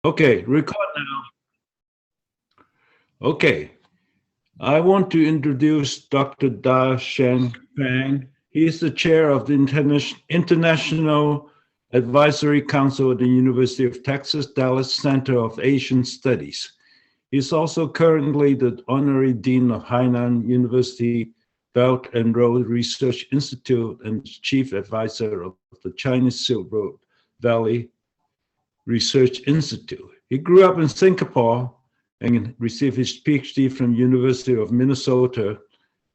Okay, record now. Okay, I want to introduce Dr. Da Shen Fang. He is the chair of the International Advisory Council at the University of Texas Dallas Center of Asian Studies. He is also currently the honorary dean of Hainan University Belt and Road Research Institute and chief advisor of the Chinese Silk Road Valley Research Institute. He grew up in Singapore and received his PhD from University of Minnesota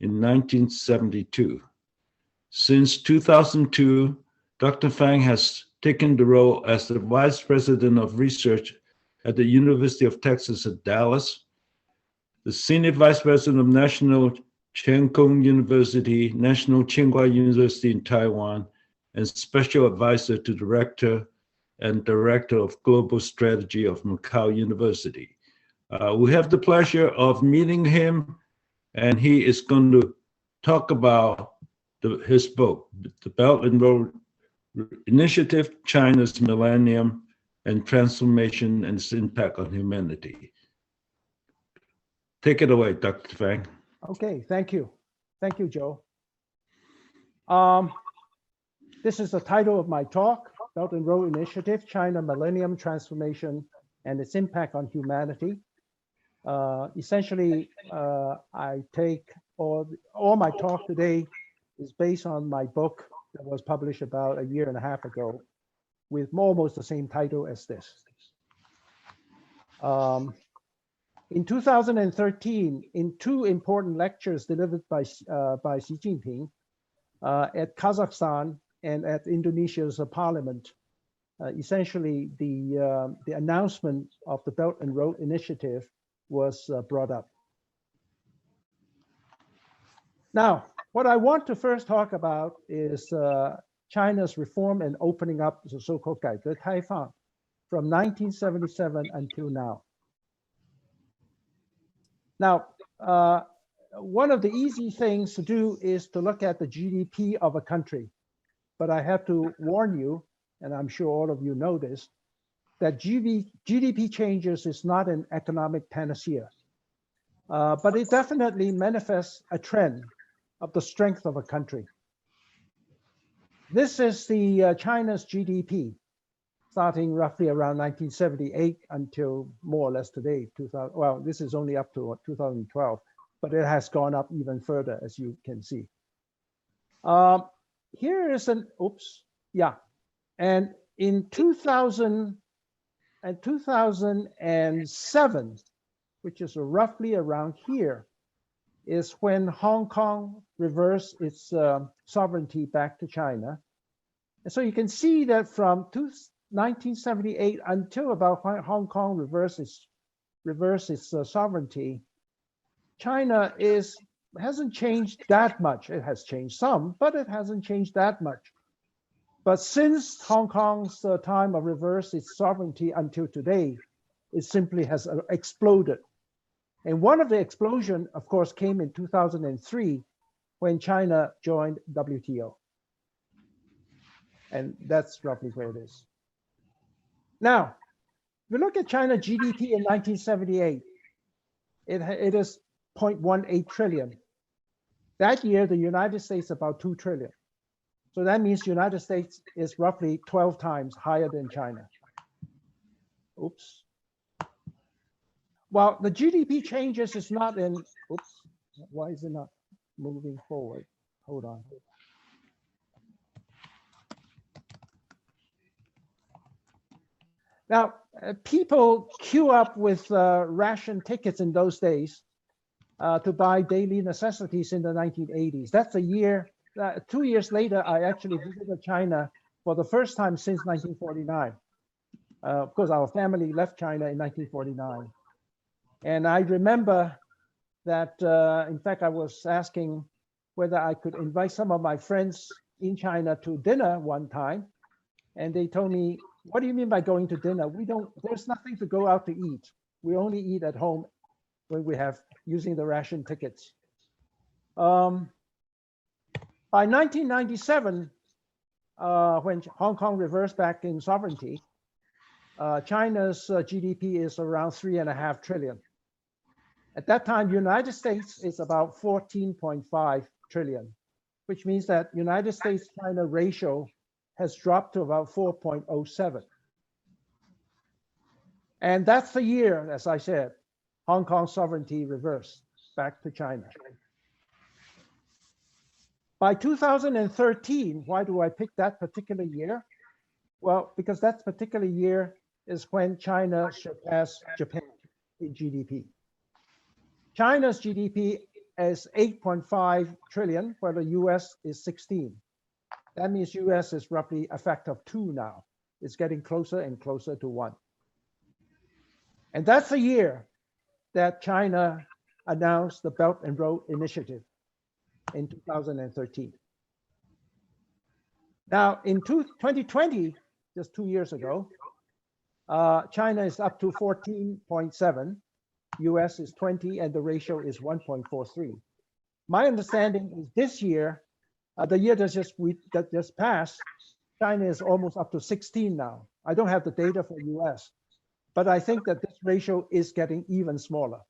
in 1972. Since 2002, Dr. Fang has taken the role as the Vice President of Research at the University of Texas at Dallas, the Senior Vice President of National Cheung Kong University, National Tsinghua University in Taiwan, and Special Advisor to Director and Director of Global Strategy of Macau University. We have the pleasure of meeting him, and he is going to talk about his book, The Belt and Road Initiative, China's Millennium and Transformation and its Impact on Humanity. Take it away, Dr. Fang. Okay, thank you. Thank you, Joe. This is the title of my talk, Belt and Road Initiative, China Millennium Transformation and its Impact on Humanity. Essentially, I take all my talk today is based on my book that was published about a year and a half ago with almost the same title as this. In 2013, in two important lectures delivered by Xi Jinping at Kazakhstan and at Indonesia's parliament, essentially the announcement of the Belt and Road Initiative was brought up. Now, what I want to first talk about is China's reform and opening up, the so-called 改革开放, from 1977 until now. Now, one of the easy things to do is to look at the GDP of a country. But I have to warn you, and I'm sure all of you know this, that GDP changes is not an economic panacea. But it definitely manifests a trend of the strength of a country. This is the China's GDP, starting roughly around 1978 until more or less today, 2000. Well, this is only up to 2012, but it has gone up even further, as you can see. Here is an, and in 2000 and 2007, which is roughly around here, is when Hong Kong reversed its sovereignty back to China. And so you can see that from 1978 until about when Hong Kong reversed its sovereignty, China hasn't changed that much. It has changed some, but it hasn't changed that much. But since Hong Kong's time of reverse its sovereignty until today, it simply has exploded. And one of the explosion, of course, came in 2003 when China joined WTO. And that's roughly where it is. Now, if you look at China GDP in 1978, it is 0.18 trillion. That year, the United States about 2 trillion. So that means the United States is roughly 12 times higher than China. Oops. Well, the GDP changes is not in, oops, why is it not moving forward? Hold on. Now, people queue up with ration tickets in those days to buy daily necessities in the 1980s. That's a year, 2 years later, I actually visited China for the first time since 1949. Of course, our family left China in 1949. And I remember that, in fact, I was asking whether I could invite some of my friends in China to dinner one time. And they told me, what do you mean by going to dinner? There's nothing to go out to eat. We only eat at home when we have using the ration tickets. By 1997, when Hong Kong reversed back in sovereignty, China's GDP is around 3.5 trillion. At that time, United States is about 14.5 trillion, which means that United States-China ratio has dropped to about 4.07. And that's the year, as I said, Hong Kong sovereignty reversed back to China. By 2013, why do I pick that particular year? Well, because that particular year is when China surpassed Japan in GDP. China's GDP is 8.5 trillion, while the US is 16. That means US is roughly a factor of 2 now. It's getting closer and closer to 1. And that's the year that China announced the Belt and Road Initiative in 2013. Now, in 2020, just 2 years ago, China is up to 14.7, US is 20, and the ratio is 1.43. My understanding is this year, the year that just passed, China is almost up to 16 now. I don't have the data for US, but I think that this ratio is getting even smaller.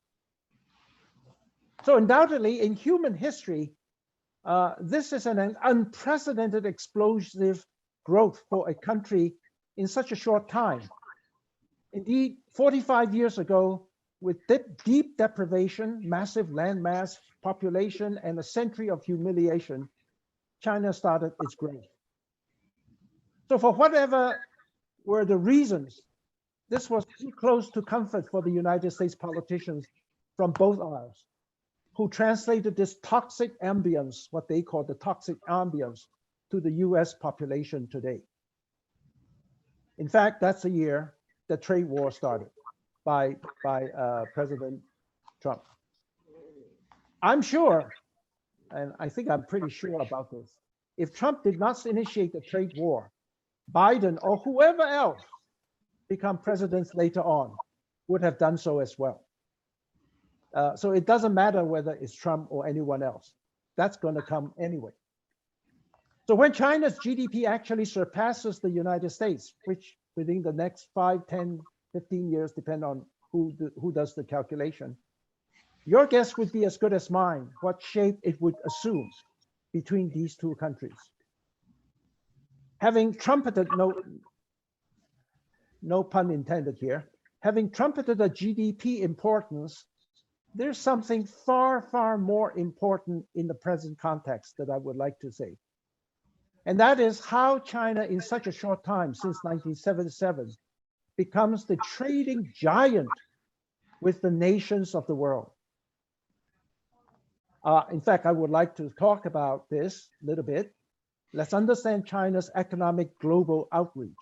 So undoubtedly, in human history, this is an unprecedented explosive growth for a country in such a short time. Indeed, 45 years ago, with deep deprivation, massive landmass, population, and a century of humiliation, China started its growth. So for whatever were the reasons, this was too close to comfort for the United States politicians from both aisles, who translated this toxic ambience, what they call the toxic ambience, to the US population today. In fact, that's the year the trade war started by President Trump. I'm sure, and I think I'm pretty sure about this, if Trump did not initiate the trade war, Biden or whoever else become presidents later on would have done so as well. So it doesn't matter whether it's Trump or anyone else. That's going to come anyway. So when China's GDP actually surpasses the United States, which within the next 5, 10, 15 years, depend on who does the calculation, your guess would be as good as mine, what shape it would assume between these two countries. Having trumpeted, no pun intended here, having trumpeted the GDP importance, there's something far, far more important in the present context that I would like to say. And that is how China, in such a short time, since 1977, becomes the trading giant with the nations of the world. In fact, I would like to talk about this a little bit. Let's understand China's economic global outreach.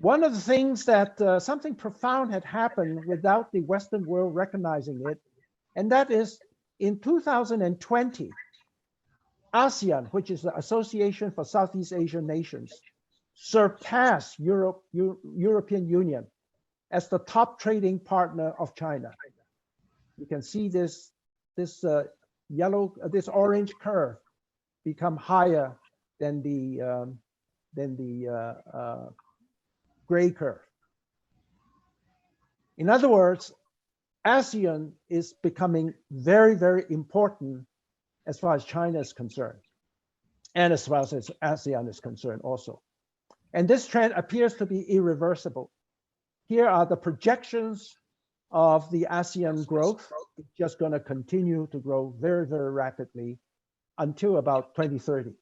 One of the things that something profound had happened without the Western world recognizing it, and that is in 2020, ASEAN, which is the Association for Southeast Asian Nations, surpassed European Union as the top trading partner of China. You can see this orange curve become higher than the gray curve. In other words, ASEAN is becoming very, very important as far as China is concerned, and as far as ASEAN is concerned also. And this trend appears to be irreversible. Here are the projections of the ASEAN growth. It's just going to continue to grow very, very rapidly until about 2030.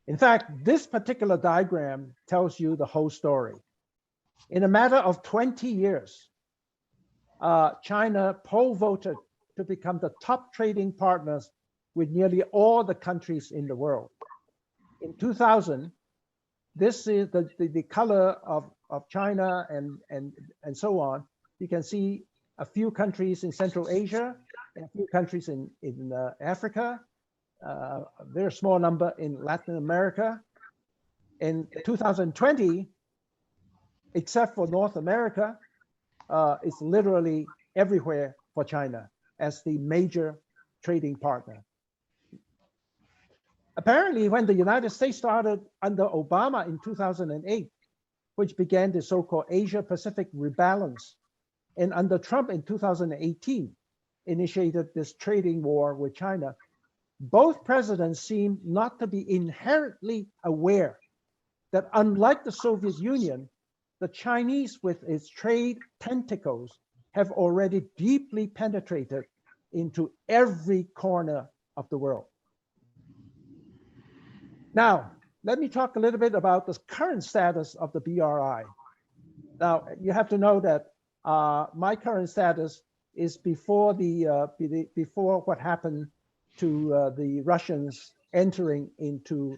In fact, this particular diagram tells you the whole story. In a matter of 20 years, China poll voted to become the top trading partners with nearly all the countries in the world. In 2000, this is the color of China and so on. You can see a few countries in Central Asia, and a few countries in Africa, a very small number in Latin America. In 2020, except for North America, it's literally everywhere for China as the major trading partner. Apparently, when the United States started under Obama in 2008, which began the so-called Asia-Pacific rebalance, and under Trump in 2018, initiated this trading war with China, both presidents seem not to be inherently aware that unlike the Soviet Union, the Chinese with its trade tentacles have already deeply penetrated into every corner of the world. Now, let me talk a little bit about the current status of the BRI. Now, you have to know that my current status is before before what happened to the Russians entering into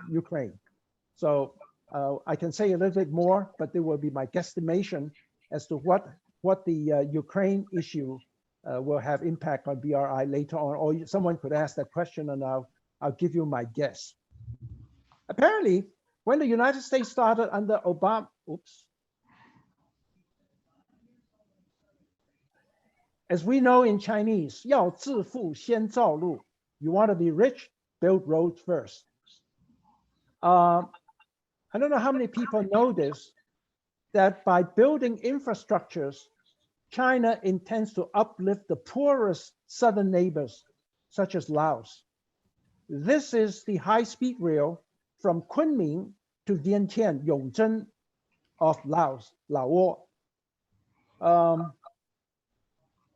Ukraine. So I can say a little bit more, but there will be my guesstimation as to what the Ukraine issue will have impact on BRI later on. Or someone could ask that question, and I'll give you my guess. Apparently, when the United States started under Obama, as we know in Chinese, 要致富先造路. You want to be rich, build roads first. I don't know how many people know this, that by building infrastructures, China intends to uplift the poorest southern neighbors, such as Laos. This is the high-speed rail from Kunming to Vientiane, Yongzheng of Laos, Lao.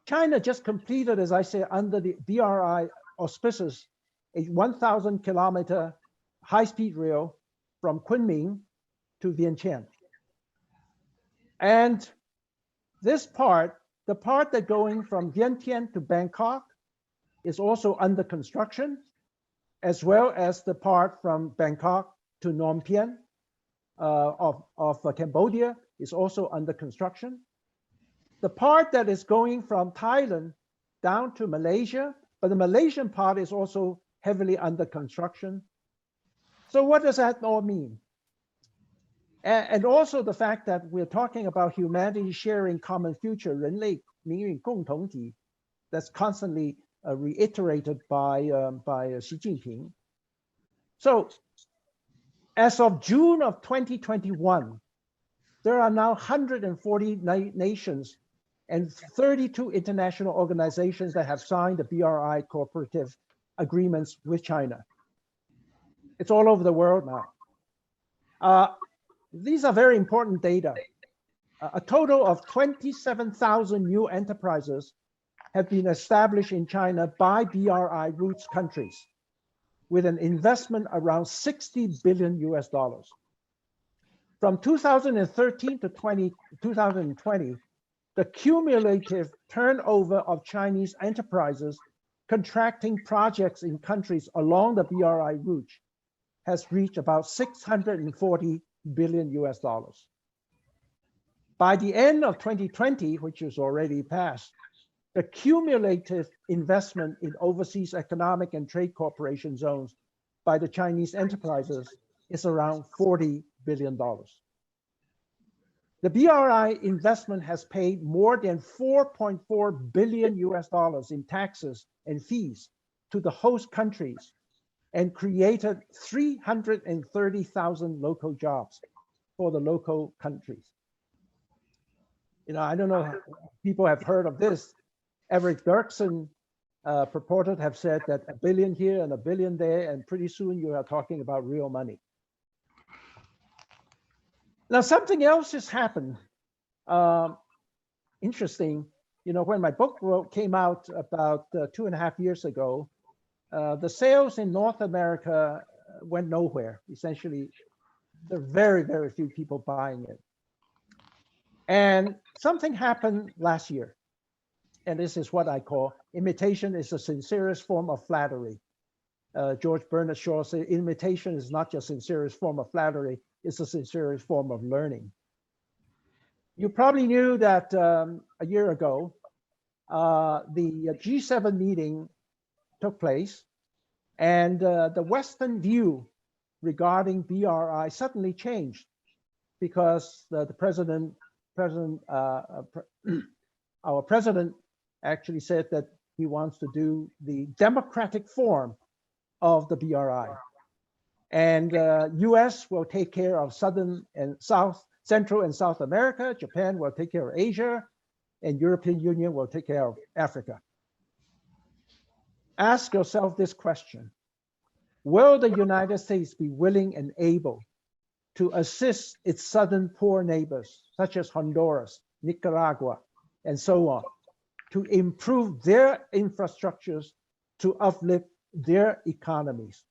China just completed, as I say, under the BRI auspices, a 1,000-kilometer high-speed rail from Kunming to Vientiane. And this part, the part that going from Vientiane to Bangkok, is also under construction, as well as the part from Bangkok to Phnom Penh of Cambodia is also under construction. The part that is going from Thailand down to Malaysia, but the Malaysian part is also heavily under construction. So what does that all mean? And also the fact that we're talking about humanity sharing common future, 人类命运共同体, that's constantly reiterated by Xi Jinping. So as of June of 2021, there are now 140 nations and 32 international organizations that have signed the BRI cooperative agreements with China. It's all over the world now. These are very important data. A total of 27,000 new enterprises have been established in China by BRI roots countries with an investment around $60 billion US. From 2013 to 2020, the cumulative turnover of Chinese enterprises contracting projects in countries along the BRI route has reached about $640 billion US. By the end of 2020, which is already passed, the cumulative investment in overseas economic and trade cooperation zones by the Chinese enterprises is around $40 billion. The BRI investment has paid more than $4.4 billion US in taxes and fees to the host countries and created 330,000 local jobs for the local countries. You know, I don't know if people have heard of this. Eric Dirksen purported have said that $1 billion here and $1 billion there, and pretty soon you are talking about real money. Now, something else has happened. Interesting, you know, when my book came out about 2.5 years ago, the sales in North America went nowhere. Essentially, there are very, very few people buying it. And something happened last year. And this is what I call imitation is the sincerest form of flattery. George Bernard Shaw said, imitation is not just sincerest form of flattery, it's the sincerest form of learning. You probably knew that a year ago, the G7 meeting took place, and the Western view regarding BRI suddenly changed because our president actually said that he wants to do the democratic form of the BRI. And US will take care of Southern and South, Central and South America. Japan will take care of Asia, and European Union will take care of Africa. Ask yourself this question: will the United States be willing and able to assist its southern poor neighbors, such as Honduras, Nicaragua, and so on, to improve their infrastructures, to uplift their economies?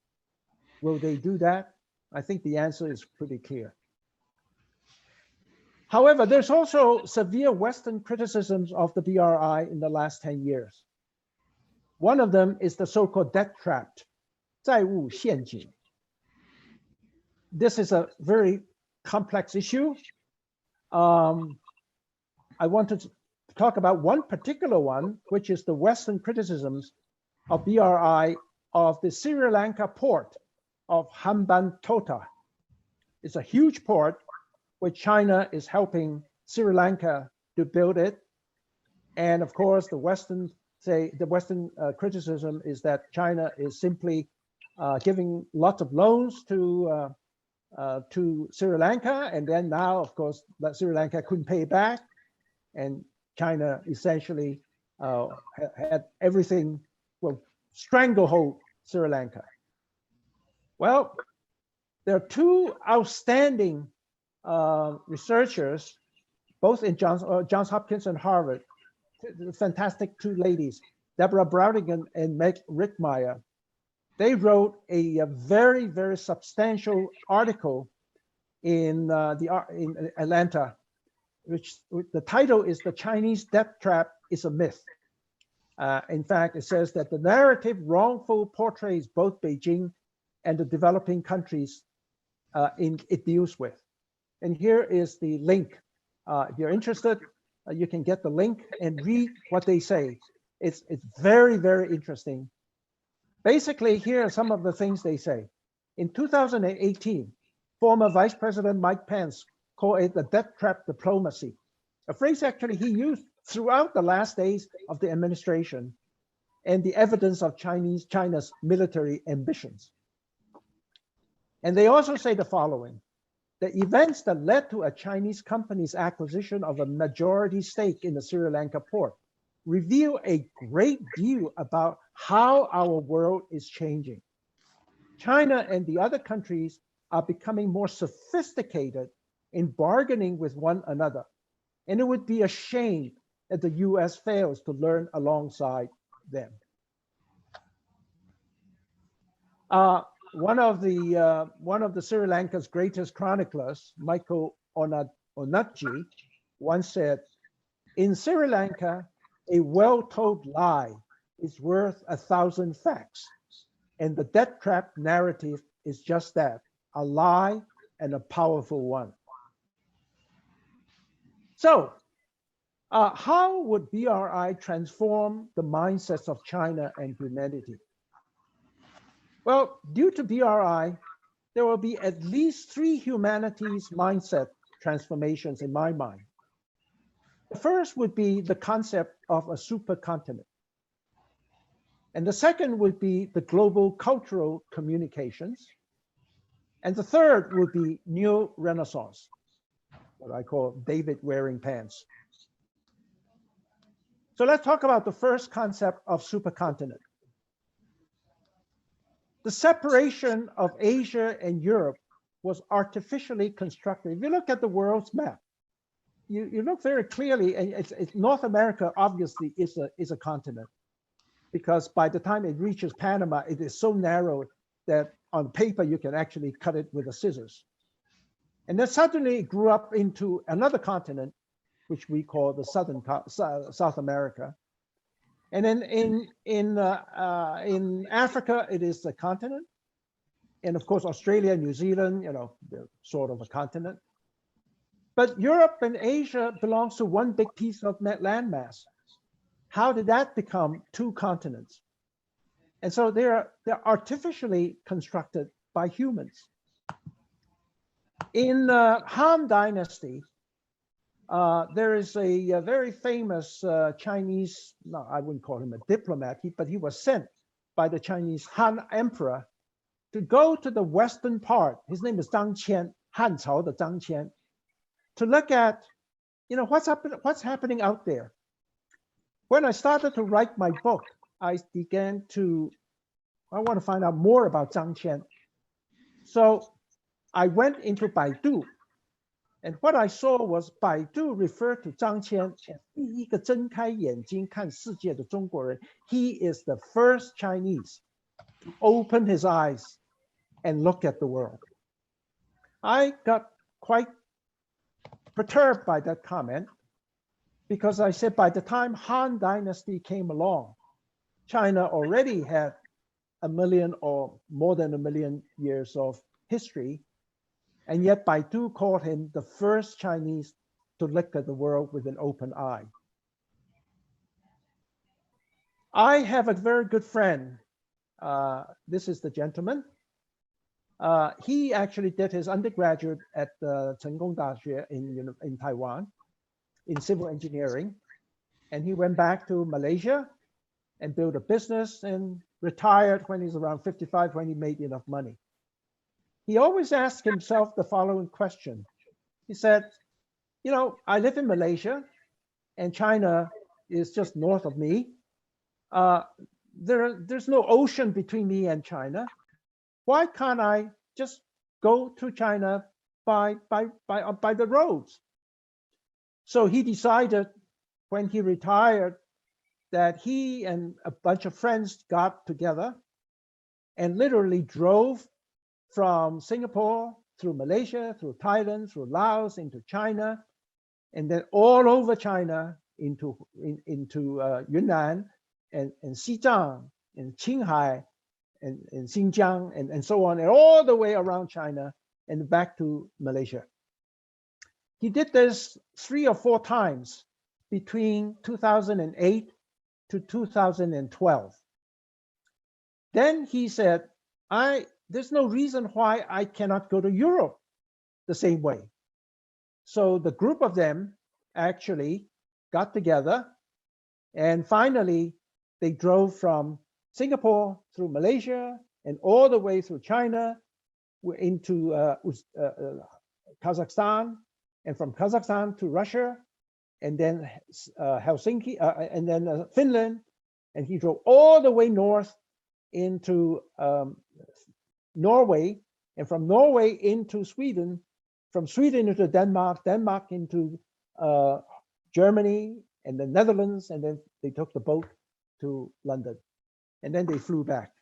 Will they do that? I think the answer is pretty clear. However, there's also severe Western criticisms of the BRI in the last 10 years. One of them is the so-called debt trap, 债务陷阱. This is a very complex issue. I want to talk about one particular one, which is the Western criticisms of BRI of the Sri Lanka port of Hambantota. It's a huge port where China is helping Sri Lanka to build it. And of course, the Western criticism is that China is simply giving lots of loans to Sri Lanka, and then now, of course, that Sri Lanka couldn't pay back, and China essentially had everything, well, stranglehold Sri Lanka. Well, there are two outstanding researchers, both in Johns Hopkins and Harvard, fantastic two ladies, Deborah Browning and Meg Rickmeyer. They wrote a very, very substantial article in Atlanta, which the title is "The Chinese Debt Trap is a Myth." In fact, it says that the narrative wrongfully portrays both Beijing and the developing countries it deals with. And here is the link. If you're interested, you can get the link and read what they say. It's very, very interesting. Basically, here are some of the things they say. In 2018, former Vice President Mike Pence called it the debt trap diplomacy, a phrase actually he used throughout the last days of the administration, and the evidence of China's military ambitions. And they also say the following: the events that led to a Chinese company's acquisition of a majority stake in the Sri Lanka port reveal a great deal about how our world is changing. China and the other countries are becoming more sophisticated in bargaining with one another, and it would be a shame that the US fails to learn alongside them. One of the Sri Lanka's greatest chroniclers, Michael Onatji, once said, "In Sri Lanka, a well-told lie is worth 1,000 facts, and the debt trap narrative is just that, a lie and a powerful one." So, how would BRI transform the mindsets of China and humanity? Well, due to BRI, there will be at least 3 humanities mindset transformations in my mind. The first would be the concept of a supercontinent. And the second would be the global cultural communications. And the third would be New Renaissance, what I call David wearing pants. So let's talk about the first concept of supercontinent. The separation of Asia and Europe was artificially constructed. If you look at the world's map, you look very clearly, and it's North America obviously is a continent, because by the time it reaches Panama, it is so narrow that on paper you can actually cut it with the scissors. And then suddenly it grew up into another continent, which we call the South America. And then in Africa, it is a continent. And of course, Australia, New Zealand, they're sort of a continent. But Europe and Asia belongs to one big piece of landmass. How did that become 2 continents? And so they're artificially constructed by humans. In Han Dynasty, there is a very famous Chinese, no, I wouldn't call him a diplomat, but he was sent by the Chinese Han Emperor to go to the western part. His name is Zhang Qian, Han Cao the Zhang Qian, to look at, what's happening out there. When I started to write my book, I want to find out more about Zhang Qian. So I went into Baidu, and what I saw was Baidu referred to Zhang Qian as 第一个睁开眼睛看世界的中国人. He is the first Chinese to open his eyes and look at the world. I got quite perturbed by that comment because I said by the time Han Dynasty came along, China already had 1 million or more than 1 million years of history, and yet Baidu called him the first Chinese to look at the world with an open eye. I have a very good friend. This is the gentleman. He actually did his undergraduate at the Chenggong Daxue in Taiwan in civil engineering. And he went back to Malaysia and built a business and retired when he's around 55, when he made enough money. He always asked himself the following question. He said, I live in Malaysia and China is just north of me. There's no ocean between me and China. Why can't I just go to China by the roads? So he decided when he retired that he and a bunch of friends got together and literally drove from Singapore through Malaysia, through Thailand, through Laos, into China, and then all over China into Yunnan and Xizang and Qinghai and Xinjiang and so on, and all the way around China and back to Malaysia. He did this 3 or 4 times between 2008 to 2012. Then he said, there's no reason why I cannot go to Europe the same way. So the group of them actually got together, and finally they drove from Singapore through Malaysia and all the way through China into Kazakhstan, and from Kazakhstan to Russia, and then Helsinki, and then Finland, and he drove all the way north into Norway, and from Norway into Sweden, from Sweden into Denmark, Denmark into Germany and the Netherlands, and then they took the boat to London, and then they flew back.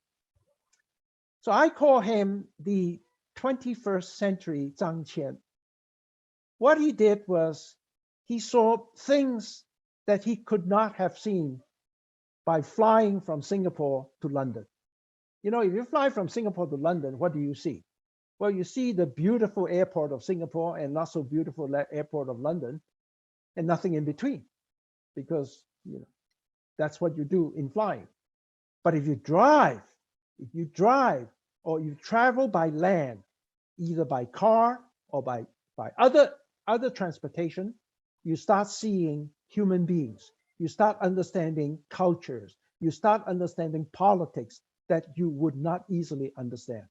So I call him the 21st century Zhang Qian. What he did was he saw things that he could not have seen by flying from Singapore to London. If you fly from Singapore to London, what do you see? Well, you see the beautiful airport of Singapore and not so beautiful airport of London, and nothing in between, because that's what you do in flying. But if you drive or you travel by land, either by car or by other transportation, you start seeing human beings. You start understanding cultures. You start understanding politics that you would not easily understand.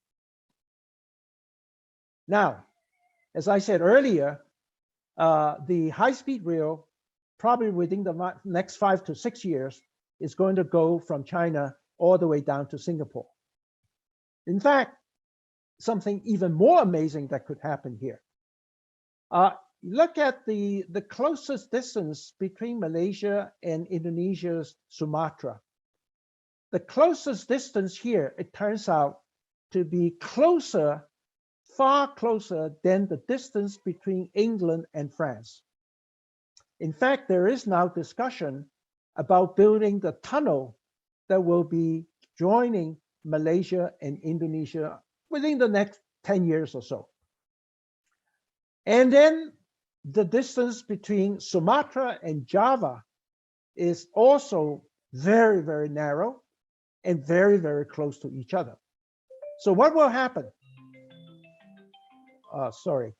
Now, as I said earlier, the high-speed rail, probably within the next 5 to 6 years, is going to go from China all the way down to Singapore. In fact, something even more amazing that could happen here. Look at the closest distance between Malaysia and Indonesia's Sumatra. The closest distance here, it turns out to be closer, far closer than the distance between England and France. In fact, there is now discussion about building the tunnel that will be joining Malaysia and Indonesia within the next 10 years or so. And then the distance between Sumatra and Java is also very, very narrow and very, very close to each other. So what will happen? Sorry.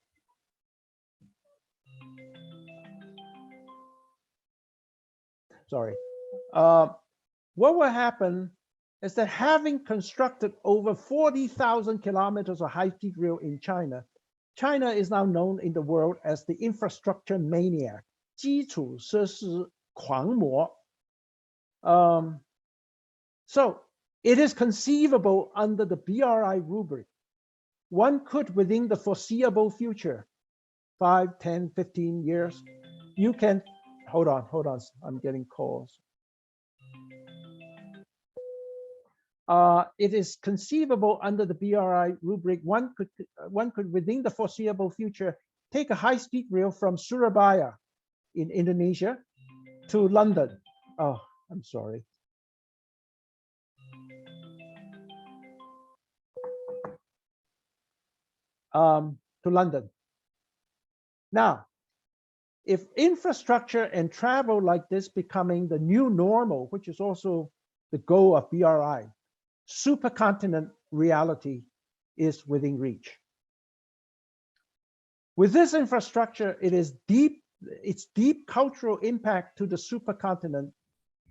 What will happen is that having constructed over 40,000 kilometers of high-speed rail in China, China is now known in the world as the infrastructure maniac, 基础设施狂魔. So it is conceivable under the BRI rubric. One could, within the foreseeable future, 5, 10, 15 years, you can, hold on, I'm getting calls. It is conceivable under the BRI rubric, one could, within the foreseeable future, take a high-speed rail from Surabaya in Indonesia to London. Oh, I'm sorry. To London. Now, if infrastructure and travel like this becoming the new normal, which is also the goal of BRI, supercontinent reality is within reach. With this infrastructure, its deep cultural impact to the supercontinent,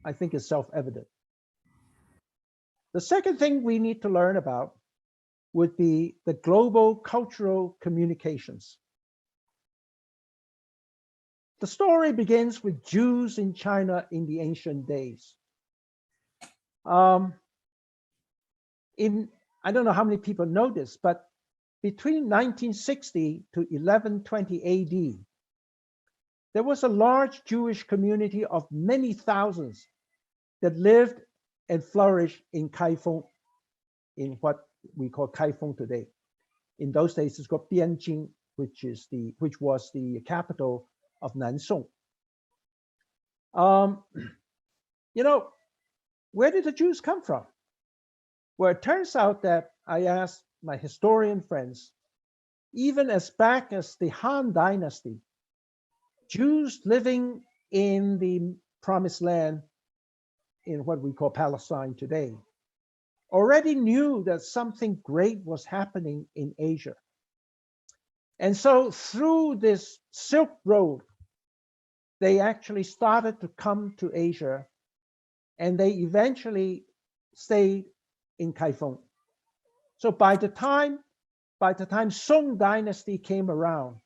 I think, is self-evident. The second thing we need to learn about would be the global cultural communications. The story begins with Jews in China in the ancient days. I don't know how many people know this, but between 1960 to 1120 AD, there was a large Jewish community of many thousands that lived and flourished in Kaifeng, in what we call Kaifeng today. In those days, it's called Bianjing, which was the capital of Nansong. You know, where did the Jews come from? Well, it turns out that I asked my historian friends, even as back as the Han Dynasty, Jews living in the Promised Land, in what we call Palestine today, already knew that something great was happening in Asia. And so through this Silk Road, they actually started to come to Asia, and they eventually stayed in Kaifeng. So by the time Song Dynasty came around,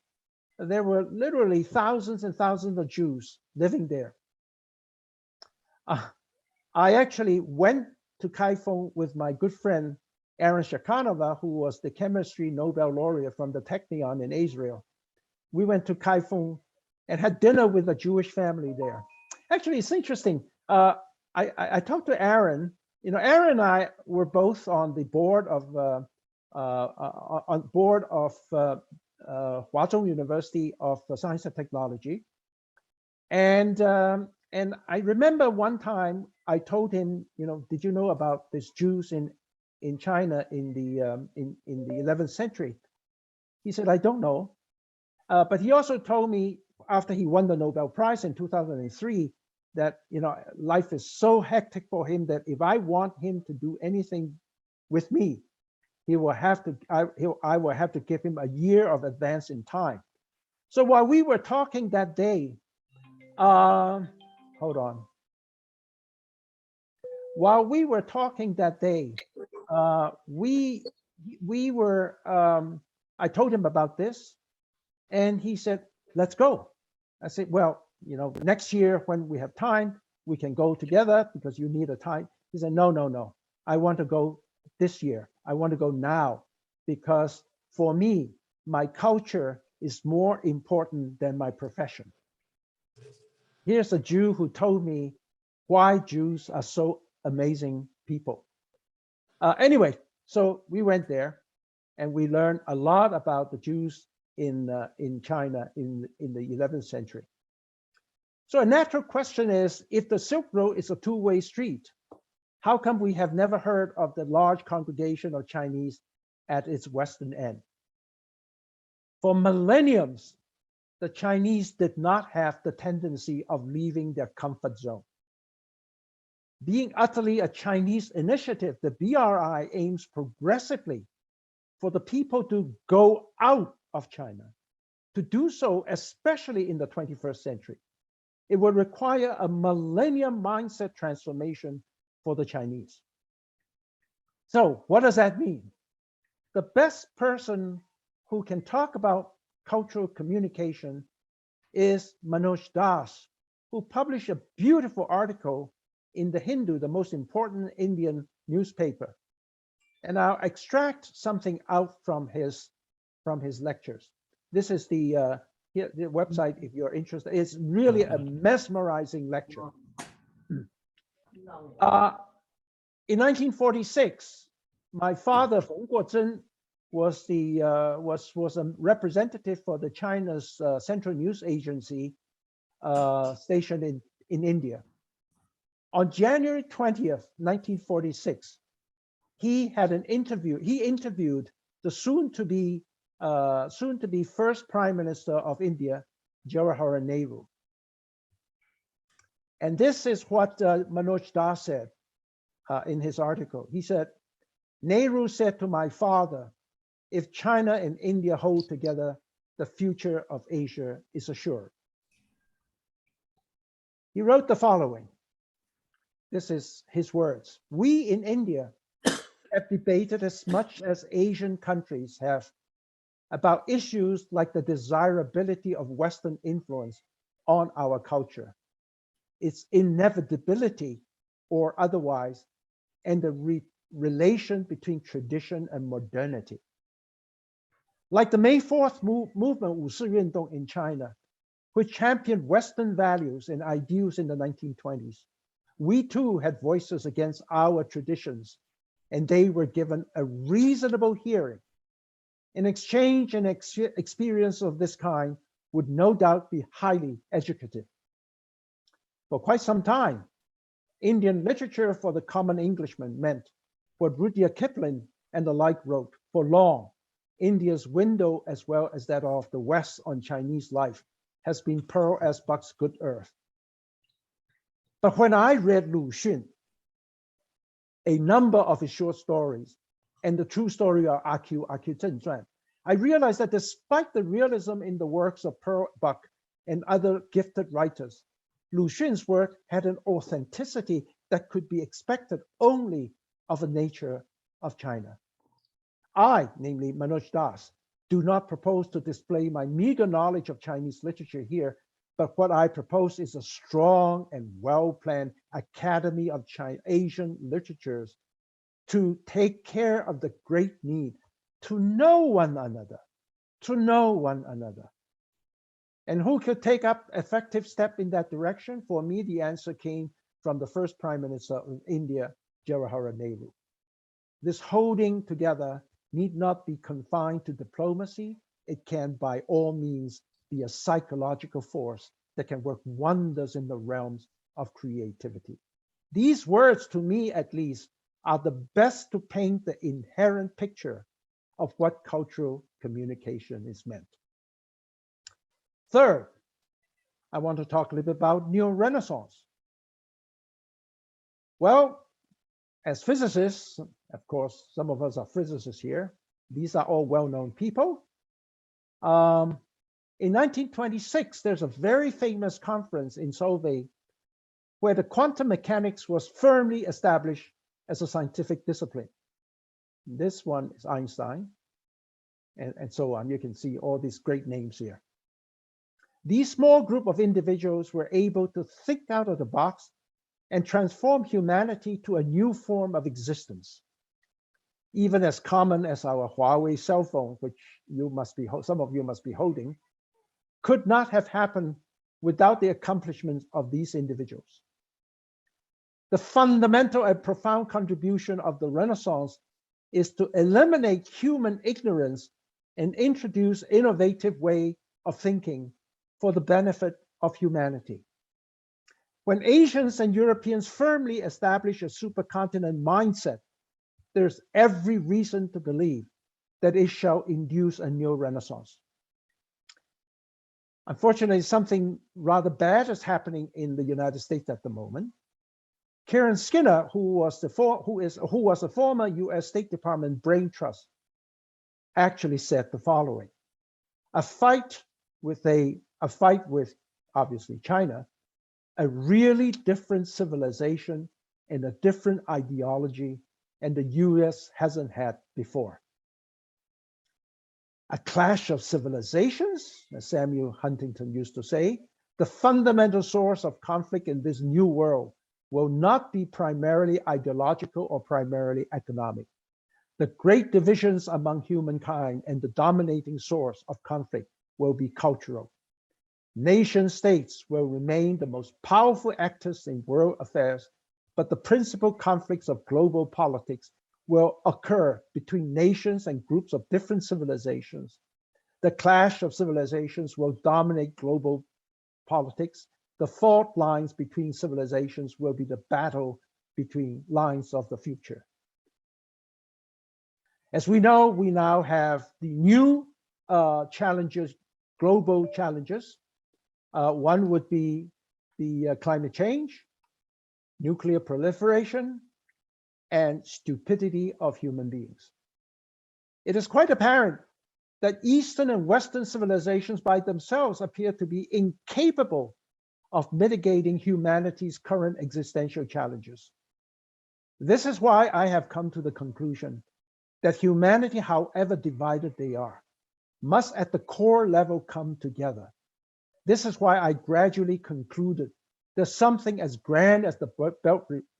there were literally thousands and thousands of Jews living there. I actually went to Kaifeng with my good friend Aaron Shakhanova, who was the chemistry Nobel laureate from the Technion in Israel. We went to Kaifeng and had dinner with a Jewish family there. Actually, it's interesting. I talked to Aaron. You know, Aaron and I were both on the board of Huazhong University of Science and Technology, and I remember one time I told him, you know, did you know about these Jews in China in the 11th century? He said, I don't know, but he also told me after he won the Nobel Prize in 2003 that, you know, life is so hectic for him that if I want him to do anything with me, I will have to give him a year of advance in time. So while we were talking that day, hold on. While we were talking that day, we were, I told him about this, and he said, let's go. I said, well, you know, next year when we have time, we can go together because you need a time. He said, no. I want to go this year. I want to go now because for me, my culture is more important than my profession. Here's a Jew who told me why Jews are so amazing people. Anyway, so we went there and we learned a lot about the Jews in China in the 11th century. So a natural question is, if the Silk Road is a two-way street, how come we have never heard of the large congregation of Chinese at its western end? For millenniums, the Chinese did not have the tendency of leaving their comfort zone. Being utterly a Chinese initiative, the BRI aims progressively for the people to go out of China. To do so, especially in the 21st century, it would require a millennium mindset transformation for the Chinese. So what does that mean? The best person who can talk about cultural communication is Manoj Das, who published a beautiful article in the Hindu, the most important Indian newspaper. And I'll extract something out from his lectures. This is the website if you're interested. It's really a mesmerizing lecture. In 1946, my father, Feng Guozhen, was a representative for the China's Central News Agency stationed in India. On January 20th, 1946, he had an interview. He interviewed the soon-to-be first Prime Minister of India, Jawaharlal Nehru. And this is what Manoj Das said in his article. He said, Nehru said to my father, if China and India hold together, the future of Asia is assured. He wrote the following. This is his words. We in India have debated as much as Asian countries have about issues like the desirability of Western influence on our culture, its inevitability or otherwise, and the relation between tradition and modernity. Like the May 4th movement, 五四运动 in China, which championed Western values and ideals in the 1920s, we too had voices against our traditions, and they were given a reasonable hearing. An exchange and experience of this kind would no doubt be highly educative. For quite some time, Indian literature for the common Englishman meant what Rudyard Kipling and the like wrote. For long, India's window, as well as that of the West on Chinese life, has been pearl as Buck's good earth. But when I read Lu Xun, a number of his short stories, and the true story of A.Q. Zhen Zhuan, I realized that despite the realism in the works of Pearl Buck and other gifted writers, Lu Xun's work had an authenticity that could be expected only of the nature of China. I, namely Manoj Das, do not propose to display my meager knowledge of Chinese literature here, but what I propose is a strong and well-planned Academy of Asian Literatures to take care of the great need to know one another, And who could take up effective step in that direction? For me, the answer came from the first Prime Minister of India, Jawaharlal Nehru. This holding together need not be confined to diplomacy. It can, by all means, be a psychological force that can work wonders in the realms of creativity. These words, to me at least, are the best to paint the inherent picture of what cultural communication is meant. Third, I want to talk a little bit about neo-Renaissance. Well, as physicists, of course, some of us are physicists here. These are all well-known people. In 1926, there's a very famous conference in Solvay where the quantum mechanics was firmly established as a scientific discipline. This one is Einstein, and so on. You can see all these great names here. These small group of individuals were able to think out of the box and transform humanity to a new form of existence, even as common as our Huawei cell phone, which some of you must be holding, could not have happened without the accomplishments of these individuals. The fundamental and profound contribution of the Renaissance is to eliminate human ignorance and introduce innovative way of thinking for the benefit of humanity. When Asians and Europeans firmly establish a supercontinent mindset, there's every reason to believe that it shall induce a new Renaissance. Unfortunately, something rather bad is happening in the United States at the moment. Karen Skinner, who was a former U.S. State Department brain trust, actually said the following: a fight with obviously China, a really different civilization and a different ideology and the US hasn't had before. A clash of civilizations, as Samuel Huntington used to say, the fundamental source of conflict in this new world will not be primarily ideological or primarily economic. The great divisions among humankind and the dominating source of conflict will be cultural. Nation states will remain the most powerful actors in world affairs, but the principal conflicts of global politics will occur between nations and groups of different civilizations. The clash of civilizations will dominate global politics. The fault lines between civilizations will be the battle between lines of the future. As we know, we now have the new challenges, global challenges. One would be the climate change, nuclear proliferation, and stupidity of human beings. It is quite apparent that Eastern and Western civilizations by themselves appear to be incapable of mitigating humanity's current existential challenges. This is why I have come to the conclusion that humanity, however divided they are, must at the core level come together. This is why I gradually concluded there's something as grand as the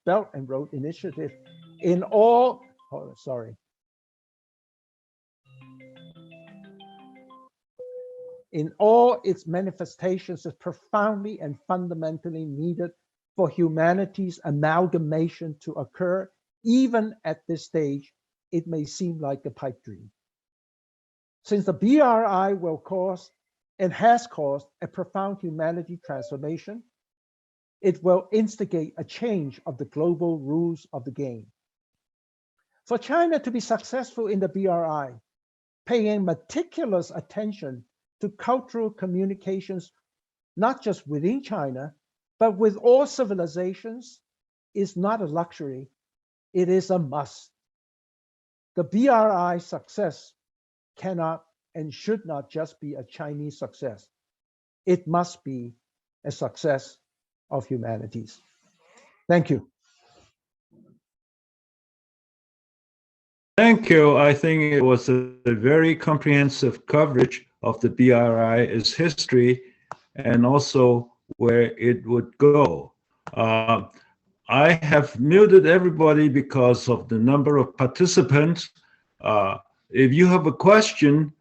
Belt and Road Initiative in all, in all its manifestations is profoundly and fundamentally needed for humanity's amalgamation to occur. Even at this stage, it may seem like a pipe dream. Since the BRI will cause and has caused a profound humanity transformation, it will instigate a change of the global rules of the game. For China to be successful in the BRI, paying meticulous attention to cultural communications, not just within China, but with all civilizations, is not a luxury, it is a must. The BRI success cannot and should not just be a Chinese success. It must be a success of humanities. Thank you. Thank you. I think it was a very comprehensive coverage of the BRI, its history, and also where it would go. I have muted everybody because of the number of participants. If you have a question,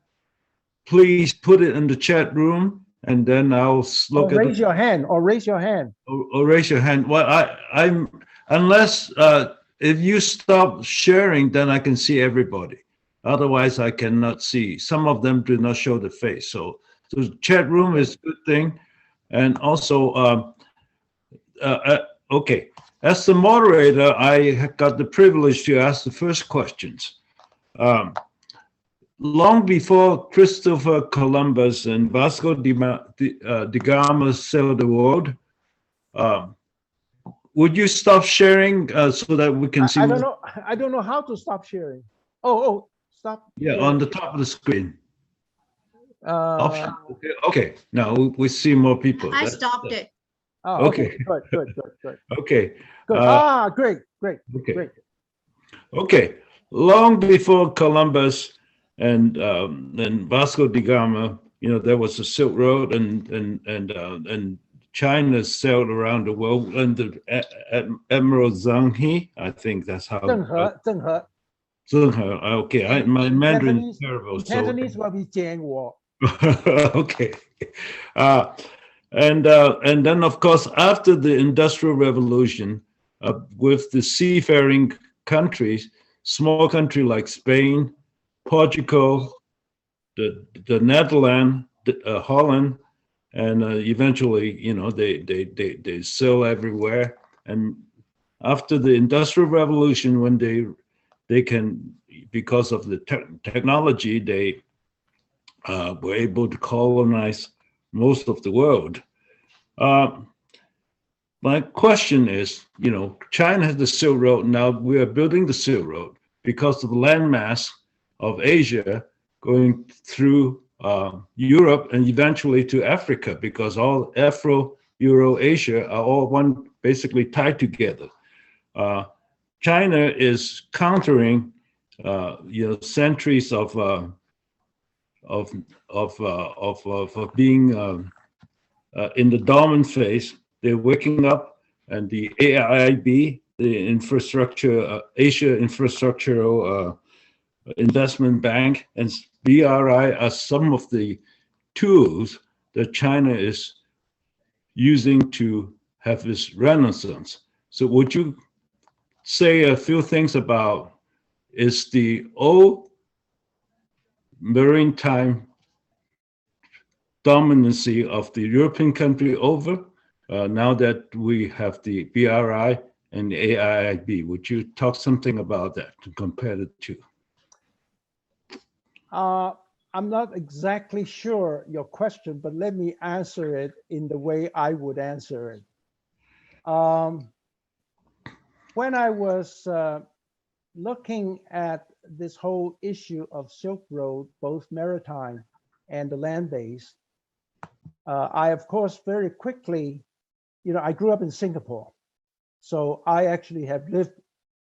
please put it in the chat room, and then I'll look at raise your hand, or raise your hand. Or raise your hand. Well, I'm unless if you stop sharing, then I can see everybody. Otherwise, I cannot see. Some of them do not show the face. So the chat room is a good thing. And also, okay, as the moderator, I got the privilege to ask the first questions. Long before Christopher Columbus and Vasco da Gama sailed the world, would you stop sharing so that we can see? I don't know. I don't know how to stop sharing. Oh, stop. Yeah, sharing. on the top of the screen. Okay, now we see more people. I stopped it. Oh, okay. Good. Okay. Good. Great. Okay. Great. Okay. Long before Columbus and Vasco da Gama, there was a Silk Road, and China sailed around the world under Admiral Zheng He. I think that's how. Zheng He. Okay, my Mandarin is terrible. Cantonese will be Jian Wo. Okay. And then, of course, after the Industrial Revolution, with the seafaring countries, small country like Spain, Portugal, the Netherlands, Holland, and eventually, they sail everywhere. And after the Industrial Revolution, when they can, because of the technology, they were able to colonize most of the world. My question is, China has the Silk Road. Now we are building the Silk Road because of the landmass of Asia going through Europe and eventually to Africa, because all Afro-Euro-Asia are all basically tied together. China is countering, centuries of being in the dormant phase. They're waking up, and the AIIB, the Asia Infrastructural Investment Bank, and BRI are some of the tools that China is using to have this renaissance. So would you say a few things about, is the old maritime dominancy of the European country over now that we have the BRI and the AIIB? Would you talk something about that to compare the two? I'm not exactly sure your question, but let me answer it in the way I would answer it. When I was looking at this whole issue of Silk Road, both maritime and the land-based, I, of course, very quickly, I grew up in Singapore. So I actually have lived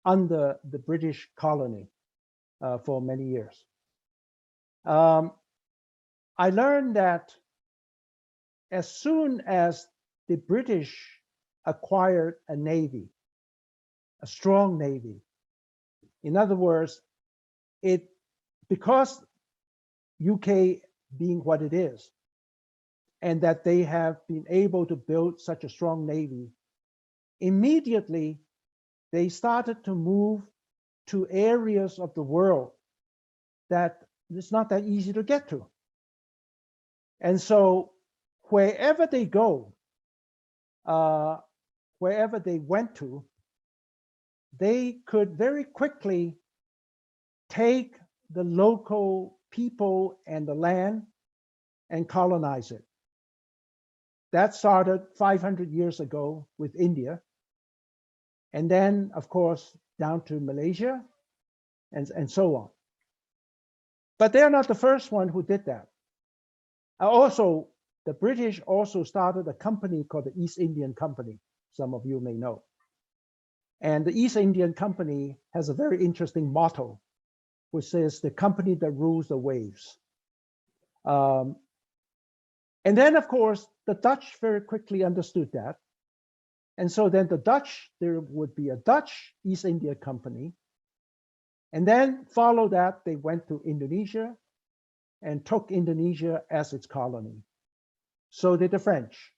under the British colony for many years. I learned that as soon as the British acquired a navy, a strong navy, in other words, because UK being what it is, and that they have been able to build such a strong navy, immediately they started to move to areas of the world that it's not that easy to get to. And so wherever they go, wherever they went to, they could very quickly take the local people and the land and colonize it. That started 500 years ago with India. And then, of course, down to Malaysia and so on. But they're not the first one who did that. Also, the British also started a company called the East Indian Company. Some of you may know. And the East Indian Company has a very interesting motto, which says, the company that rules the waves. And then, of course, the Dutch very quickly understood that. And so then the Dutch, there would be a Dutch East India Company. And then follow that, they went to Indonesia and took Indonesia as its colony. So did the French.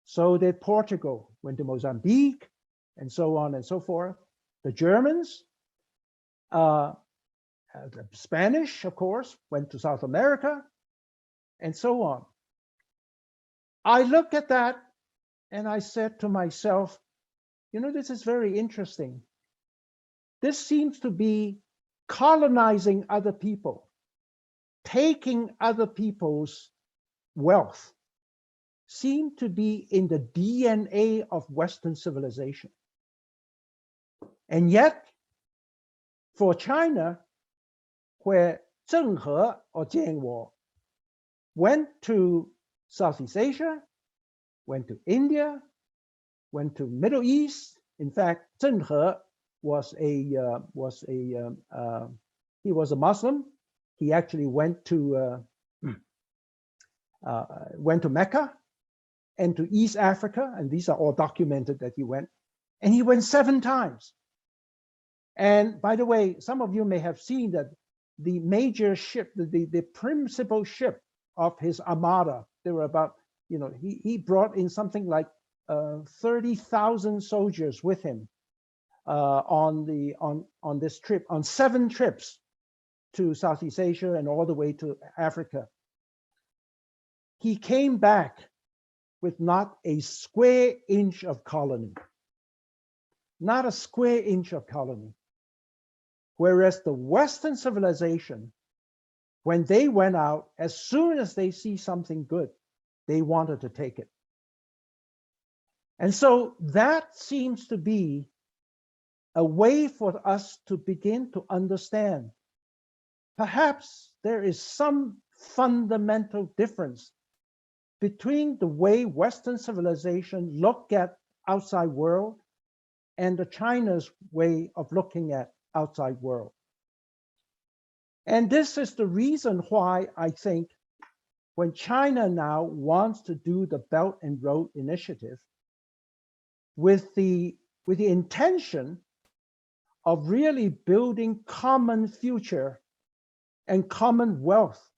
So did Portugal, went to Mozambique, and so on and so forth. The Germans, the Spanish, of course, went to South America, and so on. I looked at that and I said to myself, this is very interesting. This seems to be colonizing other people, taking other people's wealth, seem to be in the DNA of Western civilization. And yet, for China, where Zheng He or Jian Wo went to Southeast Asia, went to India, went to Middle East. In fact, Zheng He he was a Muslim. He actually went to Mecca and to East Africa, and these are all documented that he went. And he went 7 times. And by the way, some of you may have seen that the major ship, the principal ship of his armada, there were about, he brought in something like 30,000 soldiers with him on this trip, on 7 trips to Southeast Asia and all the way to Africa. He came back with not a square inch of colony. Not a square inch of colony. Whereas the Western civilization, when they went out, as soon as they see something good, they wanted to take it. And so that seems to be a way for us to begin to understand. Perhaps there is some fundamental difference between the way Western civilization look at outside world and the China's way of looking at outside world. And this is the reason why I think when China now wants to do the Belt and Road Initiative with the intention of really building common future and common wealth,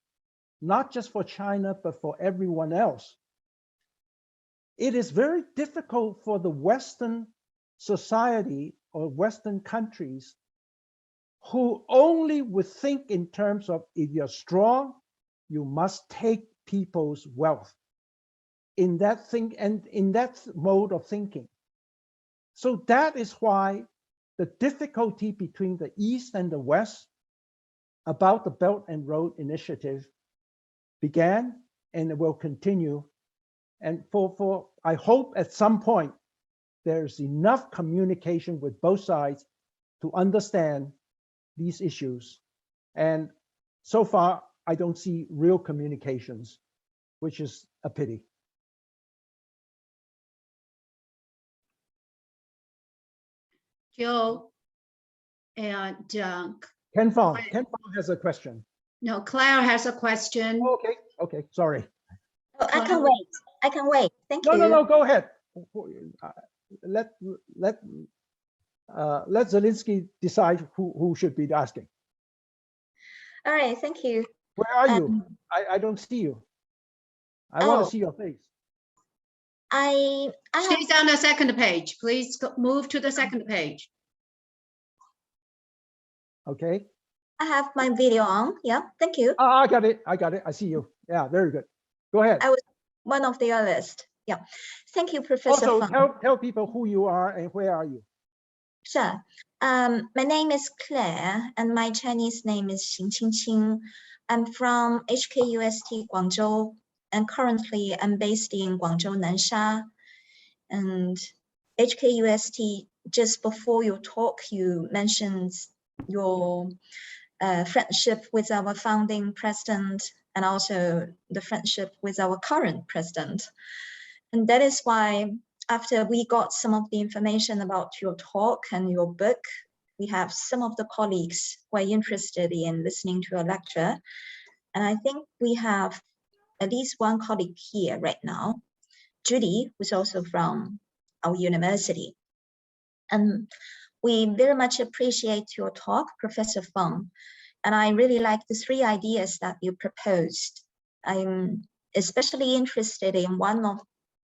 not just for China, but for everyone else, it is very difficult for the Western society or Western countries who only would think in terms of if you're strong, you must take people's wealth in that thing and in that mode of thinking. So that is why the difficulty between the East and the West about the Belt and Road Initiative began and it will continue. And for I hope at some point there's enough communication with both sides to understand these issues. And so far, I don't see real communications, which is a pity. Joe and Ken Fong has a question. no, Claire has a question. Okay, sorry. Oh, I can wait. I can wait. Thank you. No, go ahead. Let Zelinsky decide who should be asking. All right, thank you. Where are you? I don't see you. I want to see your face. I She's on the second page. Please move to the second page. Okay. I have my video on. Yeah, thank you. I got it. I see you. Yeah, very good. Go ahead. I was one of the list. Yeah, thank you, Professor Also, Fang. tell people who you are and where are you. Sure. My name is Claire, and my Chinese name is Xing Qingqing. I'm from HKUST Guangzhou, and currently I'm based in Guangzhou Nansha. And HKUST, just before your talk, you mentioned your friendship with our founding president and also the friendship with our current president. And that is why after we got some of the information about your talk and your book, we have some of the colleagues who are interested in listening to your lecture. And I think we have at least one colleague here right now, Judy, who's also from our university. And we very much appreciate your talk, Professor Fang. And I really like the three ideas that you proposed. I'm especially interested in one of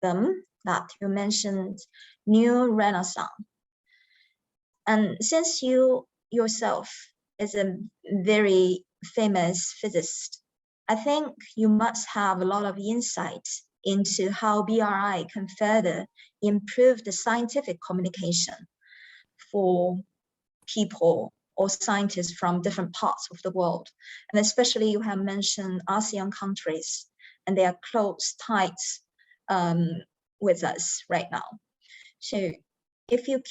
them that you mentioned, New Renaissance. And since you yourself is a very famous physicist, I think you must have a lot of insight into how BRI can further improve the scientific communication for people or scientists from different parts of the world. And especially you have mentioned ASEAN countries and their close ties with us right now. So if you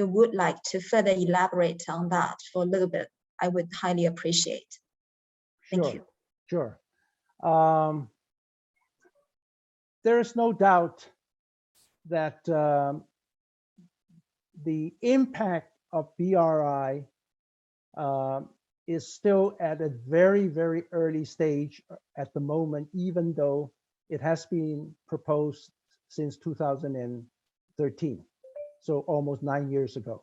would like to further elaborate on that for a little bit, I would highly appreciate. Thank you. Sure. There is no doubt that the impact of BRI is still at a very, very early stage at the moment, even though it has been proposed since 2013, so almost 9 years ago.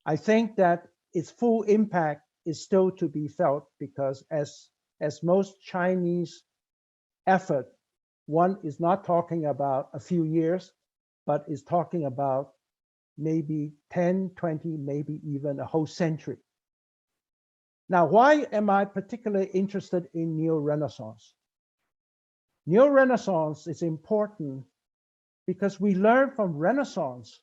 I think that its full impact is still to be felt because as most Chinese effort, one is not talking about a few years, but is talking about maybe 10, 20, maybe even a whole century. Now, why am I particularly interested in Neo-Renaissance? Neo-Renaissance is important because we learn from Renaissance.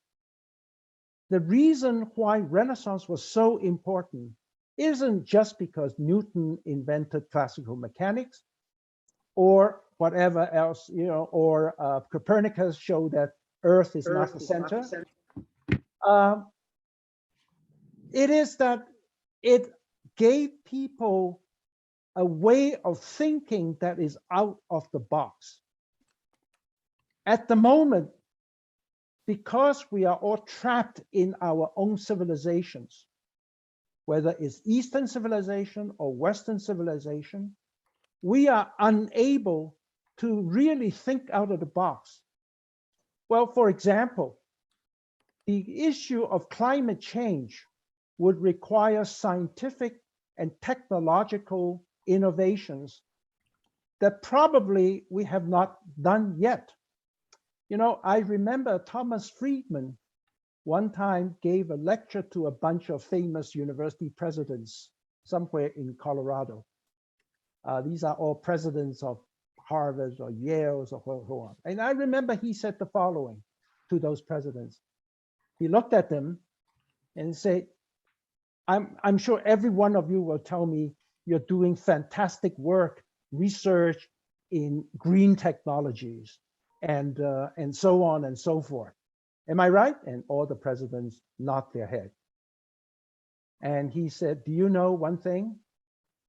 The reason why Renaissance was so important isn't just because Newton invented classical mechanics or whatever else, or Copernicus showed that Earth is not the center. It is that it gave people a way of thinking that is out of the box. At the moment, because we are all trapped in our own civilizations, whether it's Eastern civilization or Western civilization, we are unable to really think out of the box. Well, for example, the issue of climate change would require scientific and technological innovations that probably we have not done yet. You know, I remember Thomas Friedman one time gave a lecture to a bunch of famous university presidents somewhere in Colorado. These are all presidents of Harvard or Yale's or so on. And I remember he said the following to those presidents. He looked at them and said, I'm sure every one of you will tell me you're doing fantastic work, research in green technologies and so on and so forth. Am I right? And all the presidents nod their head. And he said, do you know one thing?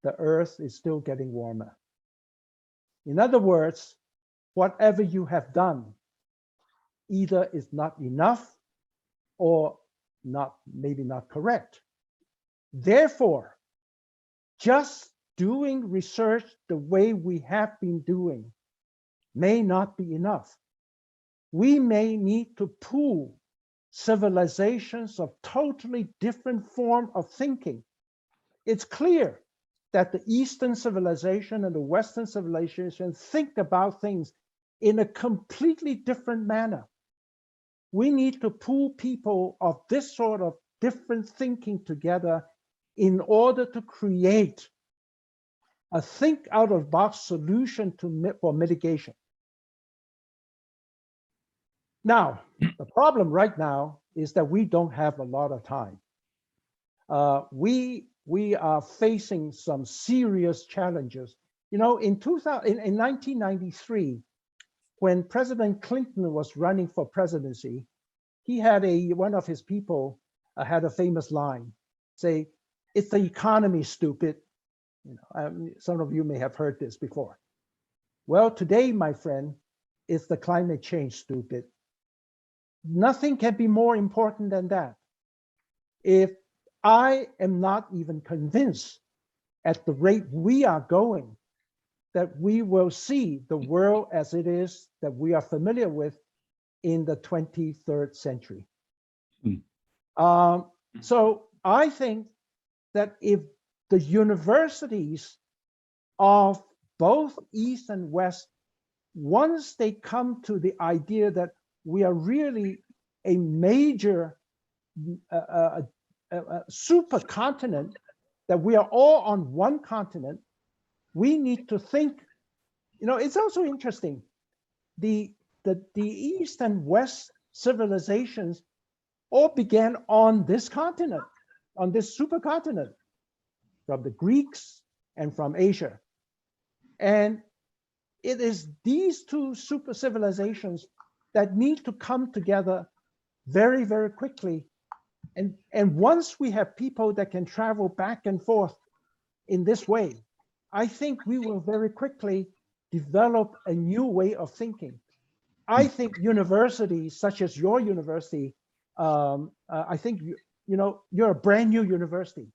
The earth is still getting warmer. In other words, whatever you have done either is not enough or maybe not correct. Therefore, just doing research the way we have been doing may not be enough. We may need to pool civilizations of totally different form of thinking. It's clear that the Eastern civilization and the Western civilization think about things in a completely different manner. We need to pool people of this sort of different thinking together in order to create a think out of box solution for mitigation. Now, the problem right now is that we don't have a lot of time. We are facing some serious challenges. You know, in 1993, when President Clinton was running for presidency, he had one of his people had a famous line, say, "It's the economy, stupid." You know, some of you may have heard this before. Well, today, my friend, it's the climate change, stupid. Nothing can be more important than that. If I am not even convinced at the rate we are going that we will see the world as it is that we are familiar with in the 23rd century. So I think that if the universities of both East and West, once they come to the idea that we are really a major supercontinent, that we are all on one continent, we need to think, you know, it's also interesting. The East and West civilizations all began on this continent, on this supercontinent, from the Greeks and from Asia. And it is these two super civilizations that need to come together very, very quickly. And once we have people that can travel back and forth in this way, I think we will very quickly develop a new way of thinking. I think universities such as your university, I think you're a brand new university.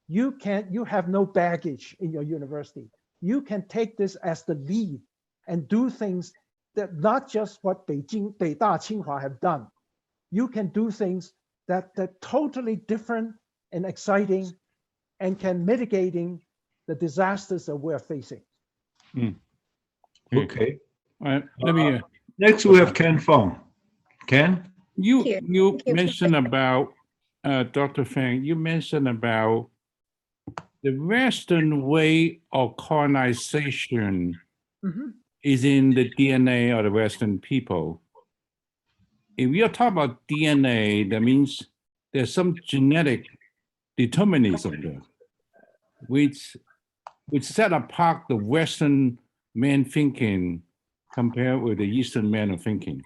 You have no baggage in your university. You can take this as the lead and do things that not just what Beijing, Beida, Tsinghua have done. You can do things that totally different and exciting and can mitigating the disasters that we're facing. Okay. Let me. Next, we have Ken Fong. Ken? You Thank you. mentioned about Dr. Fang. You mentioned about the Western way of colonization is in the DNA of the Western people. If we are talking about DNA, that means there's some genetic determinism there, which set apart the Western man thinking compared with the Eastern man of thinking.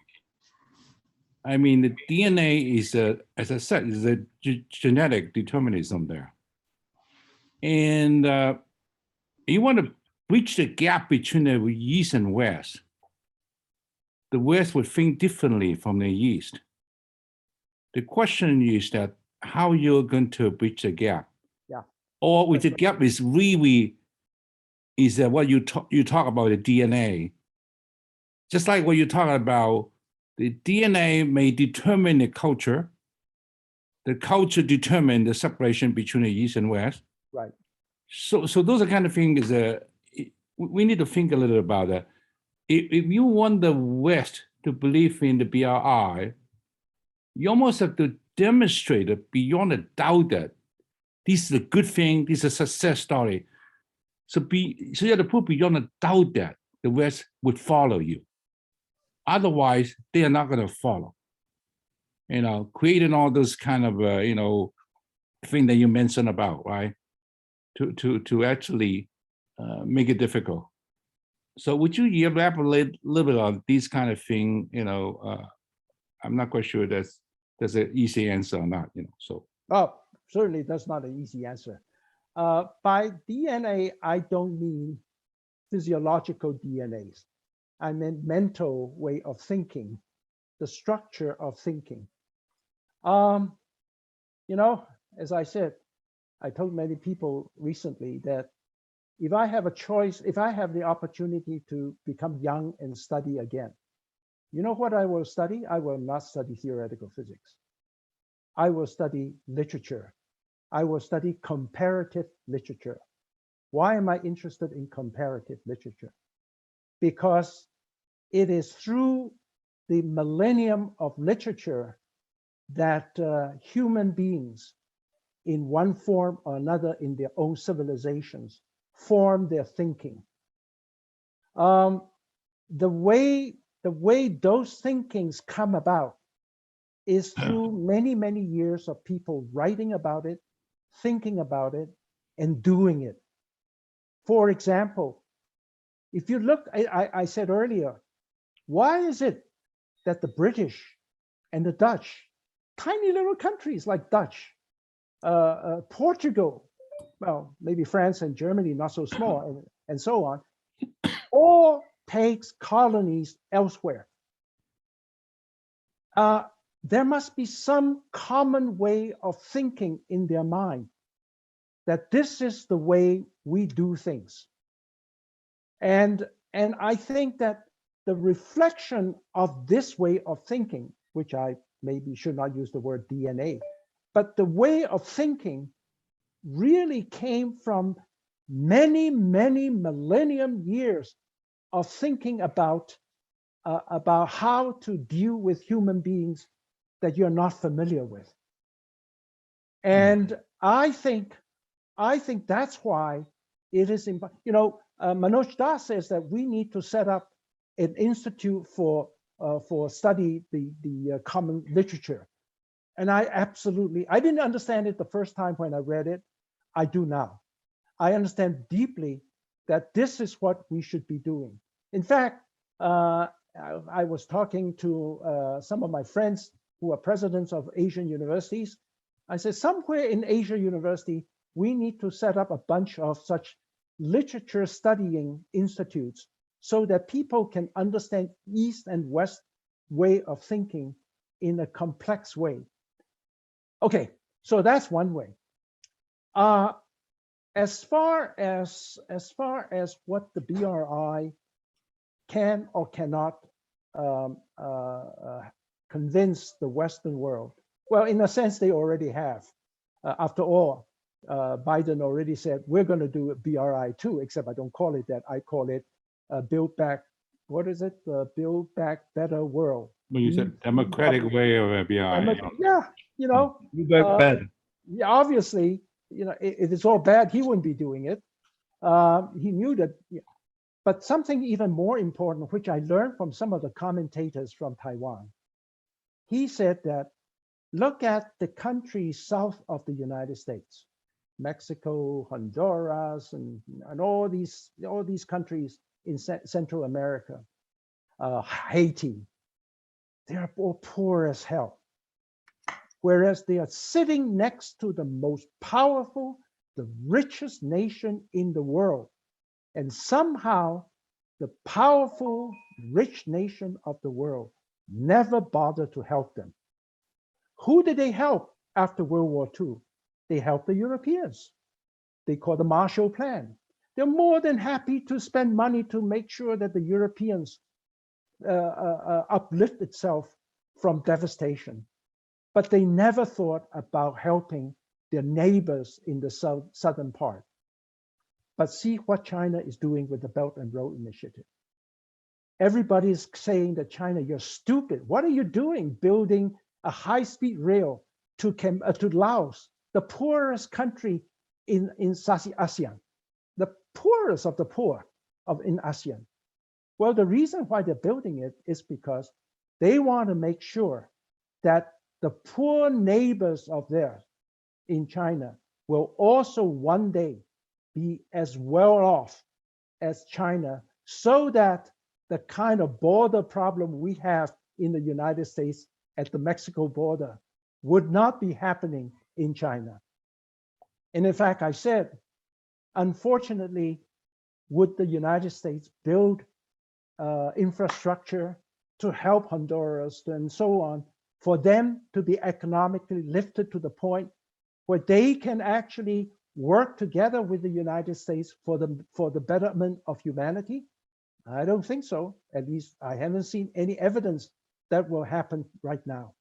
I mean, the DNA is as I said, is a genetic determinism there. And you want to bridge the gap between the East and West. The West would think differently from the East. The question is that how you're going to bridge the gap. Yeah. Or with the gap is really is that what you talk about the DNA. Just like what you're talking about, the DNA may determine the culture determine the separation between the East and West. Right. So those are kind of things we need to think a little about that. If you want the West to believe in the BRI, you almost have to demonstrate it beyond a doubt that this is a good thing, this is a success story. So you have to prove beyond a doubt that the West would follow you. Otherwise, they are not going to follow. Creating all those kind of thing that you mentioned about, right? To actually make it difficult. So would you elaborate a little bit on these kind of thing? I'm not quite sure that's an easy answer or not. Oh, certainly that's not an easy answer. By DNA, I don't mean physiological DNAs. I mean mental way of thinking, the structure of thinking. As I said, I told many people recently that if I have a choice, if I have the opportunity to become young and study again, you know what I will study? I will not study theoretical physics. I will study literature. I will study comparative literature. Why am I interested in comparative literature? Because it is through the millennium of literature that human beings, in one form or another in their own civilizations, form their thinking. The way those thinkings come about is through many, many years of people writing about it, thinking about it, and doing it. For example, if you look, I said earlier, why is it that the British and the Dutch, tiny little countries like Dutch, Portugal, well, maybe France and Germany, not so small, and so on, all takes colonies elsewhere? There must be some common way of thinking in their mind that this is the way we do things. And I think that the reflection of this way of thinking, which I maybe should not use the word DNA, but the way of thinking really came from many, many millennium years of thinking about how to deal with human beings that you're not familiar with. And I think that's why it is important. Manoj Das says that we need to set up an institute for study the common literature. And I didn't understand it the first time when I read it. I do now. I understand deeply that this is what we should be doing. In fact, I was talking to some of my friends who are presidents of Asian universities. I said, somewhere in Asia University, we need to set up a bunch of such literature studying institutes so that people can understand East and West way of thinking in a complex way. Okay, so that's one way. As far as what the BRI can or cannot convince the Western world, well, in a sense, they already have. After all, Biden already said, we're going to do a BRI too, except I don't call it that. I call it Build Back, what is it? Build Back Better World. When you said democratic way of a BRI. Yeah, Better. yeah, obviously, if it's all bad, he wouldn't be doing it. He knew that. Yeah. But something even more important, which I learned from some of the commentators from Taiwan, he said that, look at the countries south of the United States, Mexico, Honduras, and all these countries in Central America, Haiti. They are all poor as hell. Whereas they are sitting next to the most powerful, the richest nation in the world. And somehow the powerful, rich nation of the world never bothered to help them. Who did they help after World War II? They helped the Europeans. They call the Marshall Plan. They're more than happy to spend money to make sure that the Europeans uplift itself from devastation. But they never thought about helping their neighbors in the southern part. But see what China is doing with the Belt and Road Initiative. Everybody is saying that China, you're stupid. What are you doing building a high-speed rail to Laos, the poorest country in ASEAN, the poorest of the poor in ASEAN? Well, the reason why they're building it is because they want to make sure that the poor neighbors of theirs in China will also one day be as well off as China, so that the kind of border problem we have in the United States at the Mexico border would not be happening in China. And in fact, I said, unfortunately, would the United States build infrastructure to help Honduras and so on, for them to be economically lifted to the point where they can actually work together with the United States for the betterment of humanity? I don't think so. At least I haven't seen any evidence that will happen right now.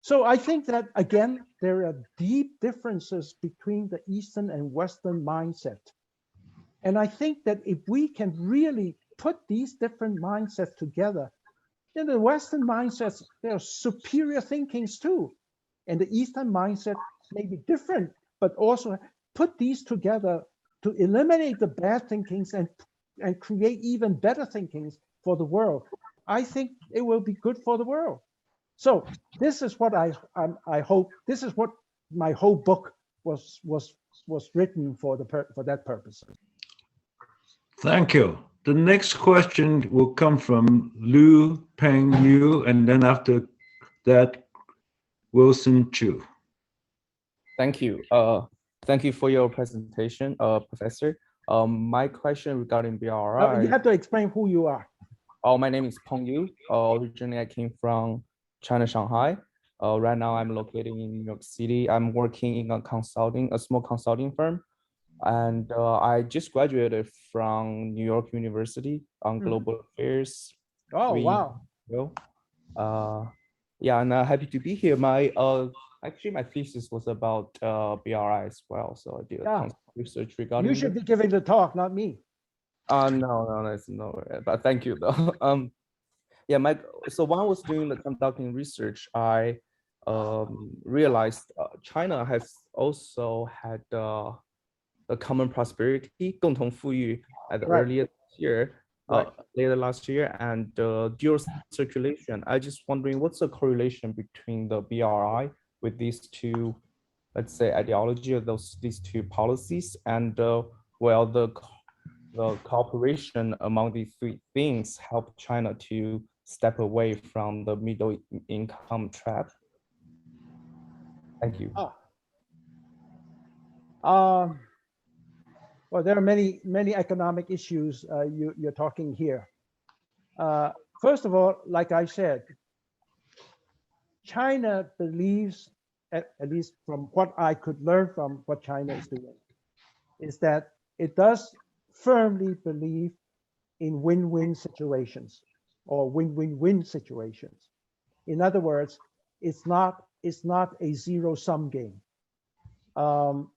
So I think that, again, there are deep differences between the Eastern and Western mindset. And I think that if we can really put these different mindsets together, then the Western mindsets, there are superior thinkings too. And the Eastern mindset may be different, but also put these together to eliminate the bad thinkings and create even better thinkings for the world. I think it will be good for the world. So this is what I hope. This is what my whole book was written for that purpose. Thank you. The next question will come from Lu Peng Yu, and then after that, Wilson Chu. Thank you. Thank you for your presentation, Professor. My question regarding BRI. You have to explain who you are. Oh, my name is Peng Yu. Originally, I came from China, Shanghai. Right now, I'm located in New York City. I'm working in a small consulting firm. And I just graduated from New York University on global affairs. Oh, wow. Yeah, and happy to be here. Actually, my thesis was about BRI as well. So I did research regarding. You should be giving the talk, not me. No, that's no. But thank you though. Yeah, so when I was conducting research, I realized China has also had a common prosperity, 共同富裕, at the earlier year, later last year, and dual circulation. I just wondering what's the correlation between the BRI with these two, let's say, ideology of these two policies, and well, the cooperation among these three things helped China to step away from the middle income trap. Thank you. Well, there are many economic issues you're talking here. First of all, like I said, China believes, at least from what I could learn from what China is doing, is that it does firmly believe in win-win situations or win-win-win situations. In other words, it's not a zero-sum game. And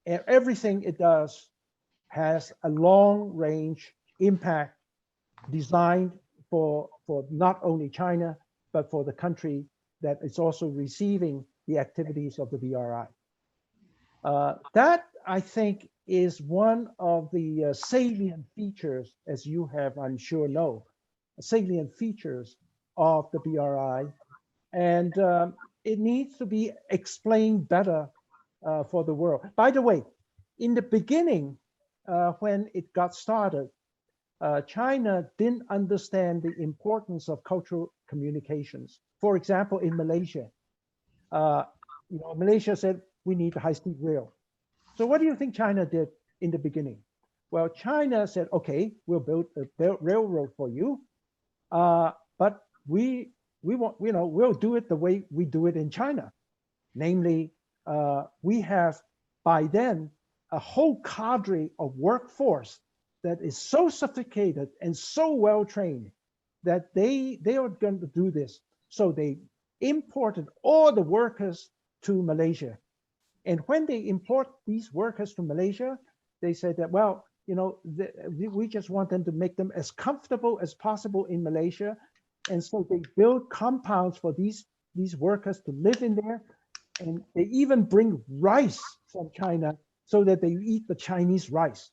everything it does has a long-range impact designed for not only China, but for the country that is also receiving the activities of the BRI. That, I think, is one of the salient features, as you have, I'm sure, know, salient features of the BRI. And it needs to be explained better for the world. By the way, in the beginning, when it got started, China didn't understand the importance of cultural communications. For example, in Malaysia, Malaysia said, we need a high-speed rail. So what do you think China did in the beginning? Well, China said, okay, we'll build a railroad for you, but we'll do it the way we do it in China. Namely, we have by then a whole cadre of workforce that is so sophisticated and so well trained that they are going to do this. So they imported all the workers to Malaysia. And when they import these workers to Malaysia, they said that, well, you know, we just want them to make them as comfortable as possible in Malaysia. And so they build compounds for these workers to live in there. And they even bring rice from China so that they eat the Chinese rice.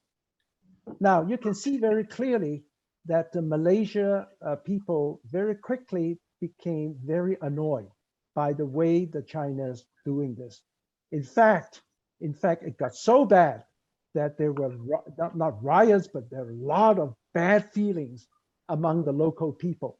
Now, you can see very clearly that the Malaysia people very quickly became very annoyed by the way the China's doing this. In fact, it got so bad that there were not riots, but there were a lot of bad feelings among the local people.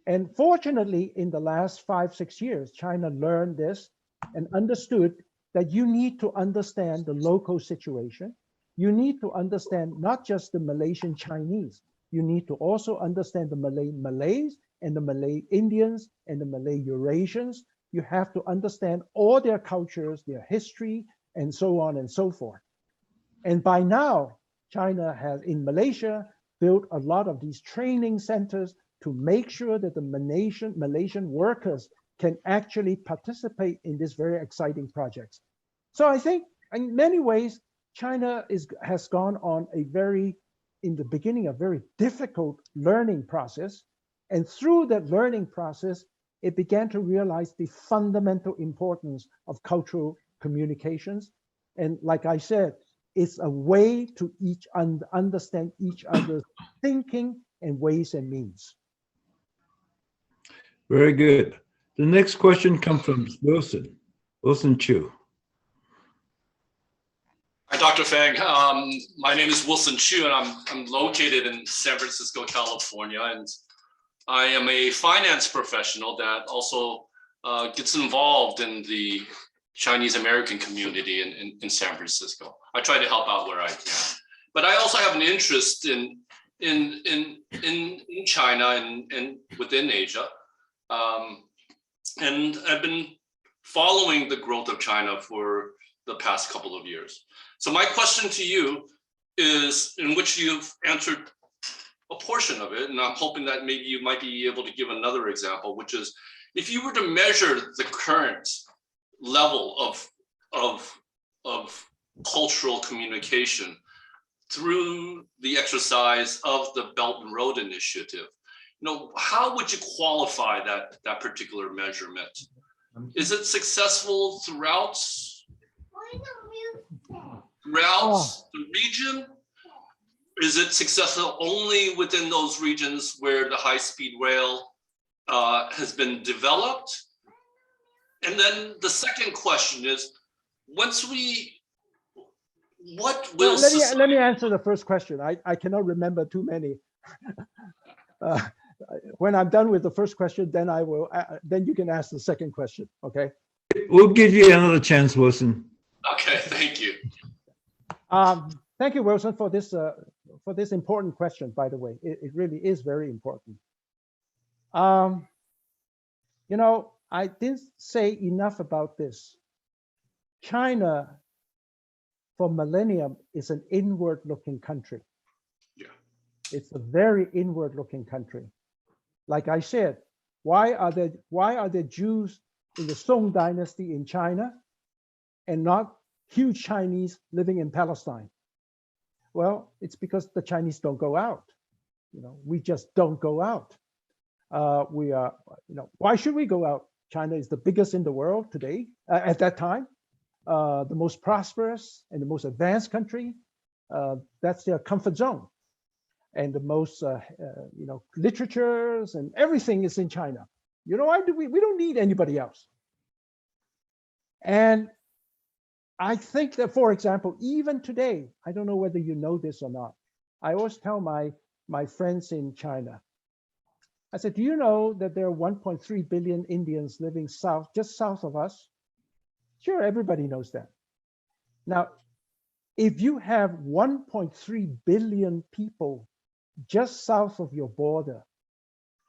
And fortunately, in the last 5-6 years, China learned this and understood that you need to understand the local situation. You need to understand not just the Malaysian Chinese. You need to also understand the Malays and the Malay Indians and the Malay Eurasians. You have to understand all their cultures, their history, and so on and so forth. And by now, China has, in Malaysia, built a lot of these training centers to make sure that the Malaysian workers can actually participate in this very exciting projects. So I think in many ways, China has gone on in the beginning, a very difficult learning process. And through that learning process, it began to realize the fundamental importance of cultural communications. And like I said, it's a way to understand each other's thinking and ways and means. Very good. The next question comes from Wilson Chu. Hi, Dr. Fang. My name is Wilson Chu, and I'm located in San Francisco, California, and I am a finance professional that also gets involved in the Chinese American community in San Francisco. I try to help out where I can, but I also have an interest in China and within Asia, and I've been following the growth of China for the past couple of years. So my question to you is, in which you've answered a portion of it, and I'm hoping that maybe you might be able to give another example, which is, if you were to measure the current level of cultural communication through the exercise of the Belt and Road Initiative, how would you qualify that particular measurement? Is it successful throughout the region? Is it successful only within those regions where the high-speed rail has been developed? And then the second question is, let me answer the first question. I cannot remember too many. When I'm done with the first question, then then you can ask the second question. Okay. We'll give you another chance, Wilson. Okay, thank you. Thank you, Wilson, for this important question. By the way, it really is very important. I didn't say enough about this. China, for millennium, is an inward-looking country. Yeah. It's a very inward-looking country. Like I said, why are there Jews in the Song dynasty in China and not huge Chinese living in Palestine? Well, it's because the Chinese don't go out. We just don't go out. Why should we go out? China is the biggest in the world today, at that time, the most prosperous and the most advanced country. That's their comfort zone. And the most, literatures and everything is in China. We don't need anybody else. And I think that, for example, even today, I don't know whether you know this or not, I always tell my friends in China, I said, do you know that there are 1.3 billion Indians living just south of us? Sure, everybody knows that. Now, if you have 1.3 billion people just south of your border,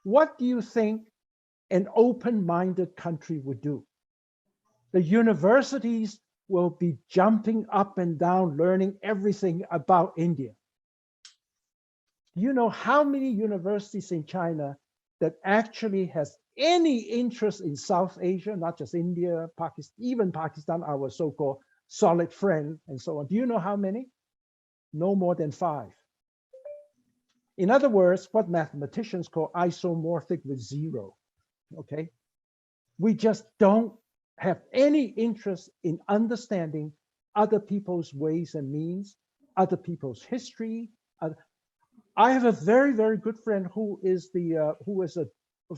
what do you think an open-minded country would do? The universities will be jumping up and down, learning everything about India. Do you know how many universities in China that actually has any interest in South Asia, not just India, Pakistan, even Pakistan, our so-called solid friend, and so on? Do you know how many? No more than 5. In other words, what mathematicians call isomorphic with 0, okay? We just don't have any interest in understanding other people's ways and means, other people's history. I have a very, very good friend who is a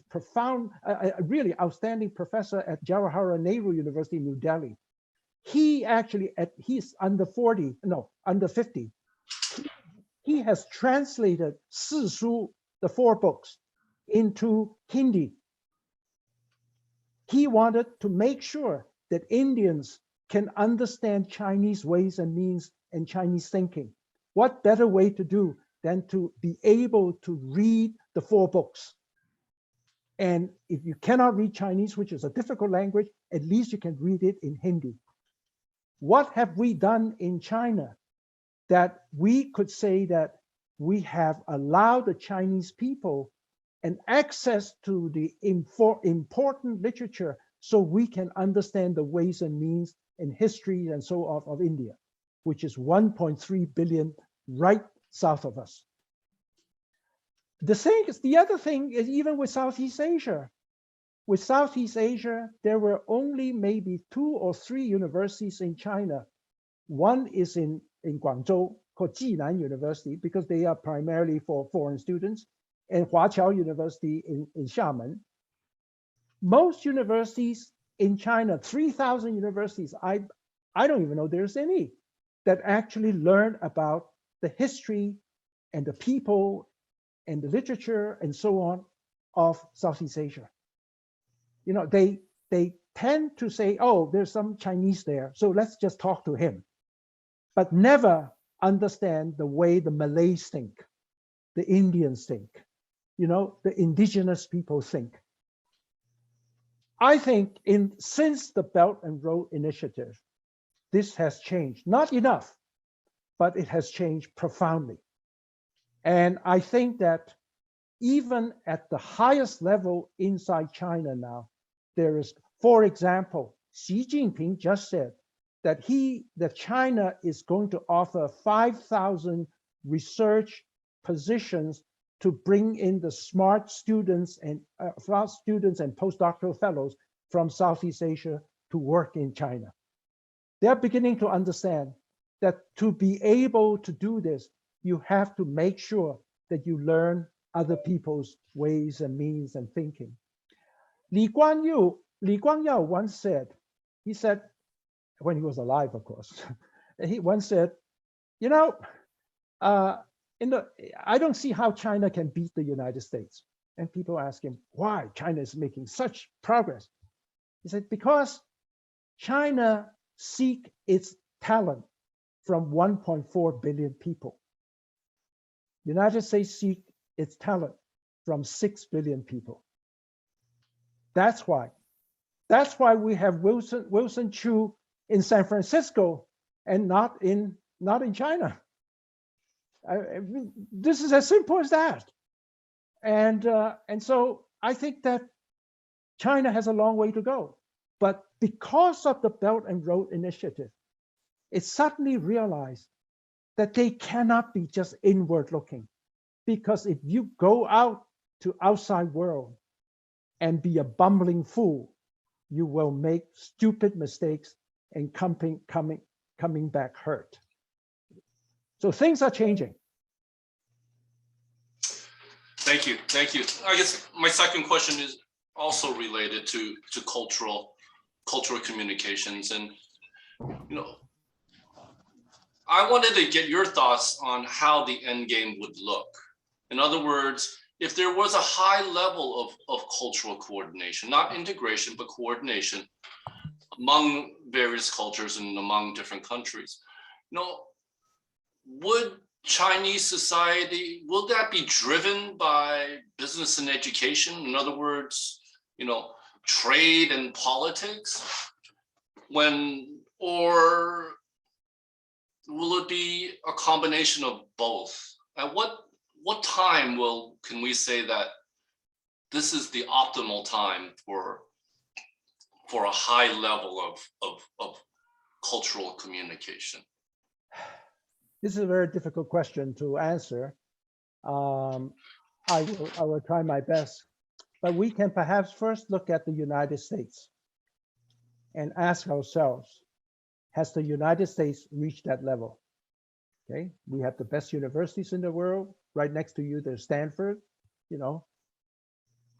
profound, a really outstanding professor at Jawaharlal Nehru University in New Delhi. He actually, he's under 40, no, under 50. He has translated 四书, the 4 books, into Hindi. He wanted to make sure that Indians can understand Chinese ways and means and Chinese thinking. What better way to do than to be able to read the 4 books? And if you cannot read Chinese, which is a difficult language, at least you can read it in Hindi. What have we done in China that we could say that we have allowed the Chinese people an access to the important literature so we can understand the ways and means and history and so on of India, which is 1.3 billion right south of us. The other thing is even with Southeast Asia. With Southeast Asia, there were only maybe 2 or 3 universities in China. One is in Guangzhou, called Jinan University, because they are primarily for foreign students, and Huaqiao University in Xiamen. Most universities in China, 3,000 universities, I don't even know there's any that actually learn about the history and the people and the literature and so on of Southeast Asia. You know, they tend to say, oh, there's some Chinese there, so let's just talk to him, but never understand the way the Malays think, the Indians think, you know, the indigenous people think. I think since the Belt and Road Initiative, this has changed. Not enough, but it has changed profoundly. And I think that even at the highest level inside China now, there is, for example, Xi Jinping just said that China is going to offer 5,000 research positions to bring in the smart students and postdoctoral fellows from Southeast Asia to work in China. They're beginning to understand that to be able to do this, you have to make sure that you learn other people's ways and means and thinking. Li Guangyao once said, he said, when he was alive, of course, he once said, you know, I don't see how China can beat the United States. And people ask him, why China is making such progress? He said, because China seeks its talent from 1.4 billion people. United States seeks its talent from 6 billion people. That's why we have Wilson Chu in San Francisco and not in China. This is as simple as that. And so I think that China has a long way to go. But because of the Belt and Road Initiative, it suddenly realized that they cannot be just inward looking. Because if you go out to outside world and be a bumbling fool, you will make stupid mistakes and coming back hurt. So things are changing. Thank you. I guess my second question is also related to cultural communications, and you know, I wanted to get your thoughts on how the end game would look. In other words, if there was a high level of cultural coordination, not integration, but coordination among various cultures and among different countries, you know, would Chinese society, will that be driven by business and education? In other words, you know, trade and politics? or will it be a combination of both? At what time can we say that this is the optimal time for a high level of cultural communication? This is a very difficult question to answer. I will try my best, but we can perhaps first look at the United States and ask ourselves, has the United States reached that level? Okay, we have the best universities in the world. Right next to you, there's Stanford. You know,